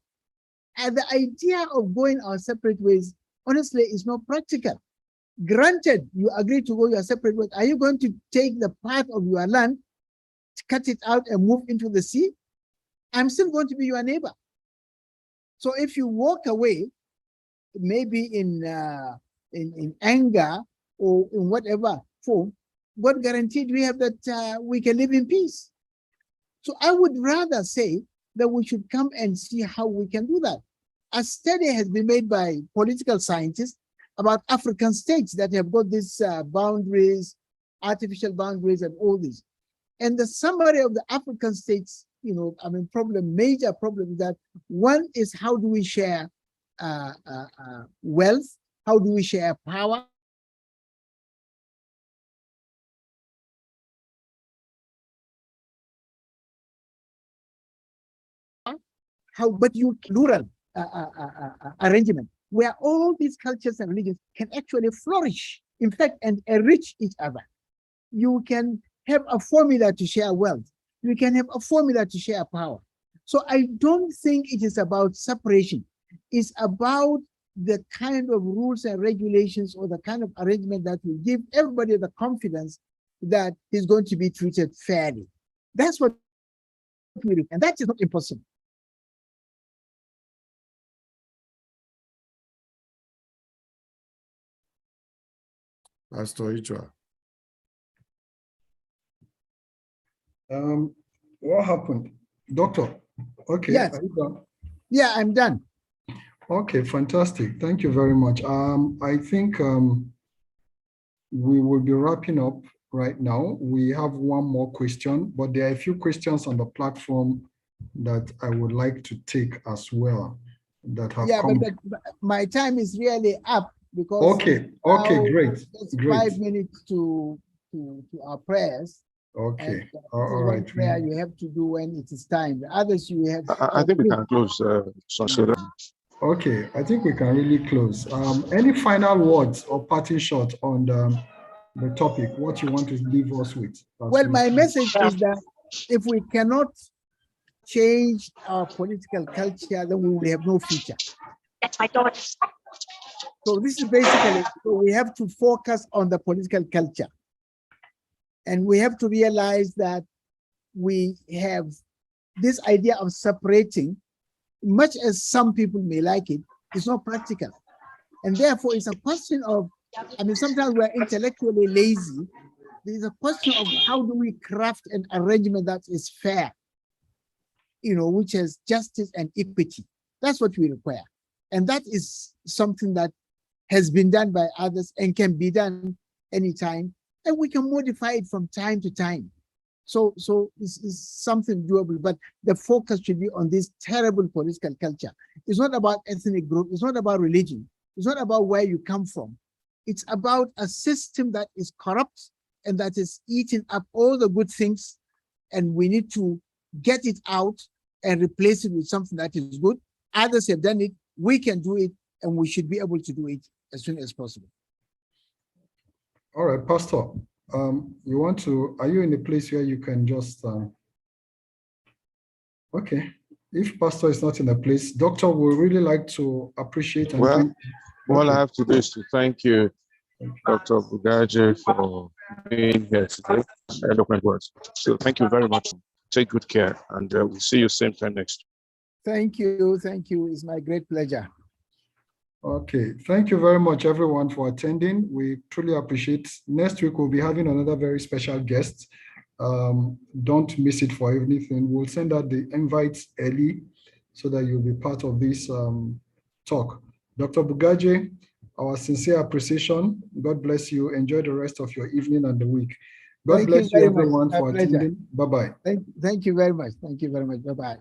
And the idea of going our separate ways, honestly, is not practical. Granted, you agree to go your separate ways. Are you going to take the part of your land, cut it out and move into the sea? I'm still going to be your neighbor. So if you walk away, maybe in anger or in whatever form, what guarantee do we have that we can live in peace? So I would rather say that we should come and see how we can do that. A study has been made by political scientists about African states that have got these boundaries, artificial boundaries and all this. And the summary of the African states, major problem is that one is how do we share wealth? How do we share power? But you plural arrangement where all these cultures and religions can actually flourish, in fact, and enrich each other. You can have a formula to share wealth. You can have a formula to share power. So I don't think it is about separation. It's about the kind of rules and regulations or the kind of arrangement that will give everybody the confidence that he's going to be treated fairly. That's what we do, and that is not impossible. Pastor Ituah. What happened? Doctor, okay. Yes. Are you done? Yeah, I'm done. Okay, fantastic. Thank you very much. I think we will be wrapping up right now. We have one more question, but there are a few questions on the platform that I would like to take as well that have come. But my time is really up because okay, great. It's 5 minutes to our prayers. Okay, all right. Prayer you have to do when it is time. The others you have. I think we can close. Okay, I think we can really close. Any final words or parting shot on the topic? What you want to leave us with? Well, my message is that if we cannot change our political culture, then we will have no future. That's my daughter. So this is basically, so we have to focus on the political culture. And we have to realize that we have this idea of separating, much as some people may like it, it's not practical. And therefore, it's a question of, sometimes we're intellectually lazy. There's a question of how do we craft an arrangement that is fair, which has justice and equity. That's what we require. And that is something that has been done by others and can be done anytime. And we can modify it from time to time. So it's something doable, but the focus should be on this terrible political culture. It's not about ethnic group. It's not about religion. It's not about where you come from. It's about a system that is corrupt and that is eating up all the good things. And we need to get it out and replace it with something that is good. Others have done it. We can do it, and we should be able to do it as soon as possible. All right, Pastor, are you in a place where you can just, okay. If Pastor is not in a place, Doctor, we really like to appreciate and thank you. All I have to do is to thank you, Dr. Bugaje, for being here today. Eloquent words. So thank you very much. Take good care, and we'll see you same time next. Thank you. Thank you. It's my great pleasure. Okay, thank you very much, everyone, for attending. We truly appreciate. Next week, we'll be having another very special guest. Don't miss it for anything. We'll send out the invites early so that you'll be part of this talk. Dr. Bugaje, our sincere appreciation. God bless you. Enjoy the rest of your evening and the week. God bless you, everyone, for attending. Bye-bye. Thank you very much. Thank you very much. Bye-bye.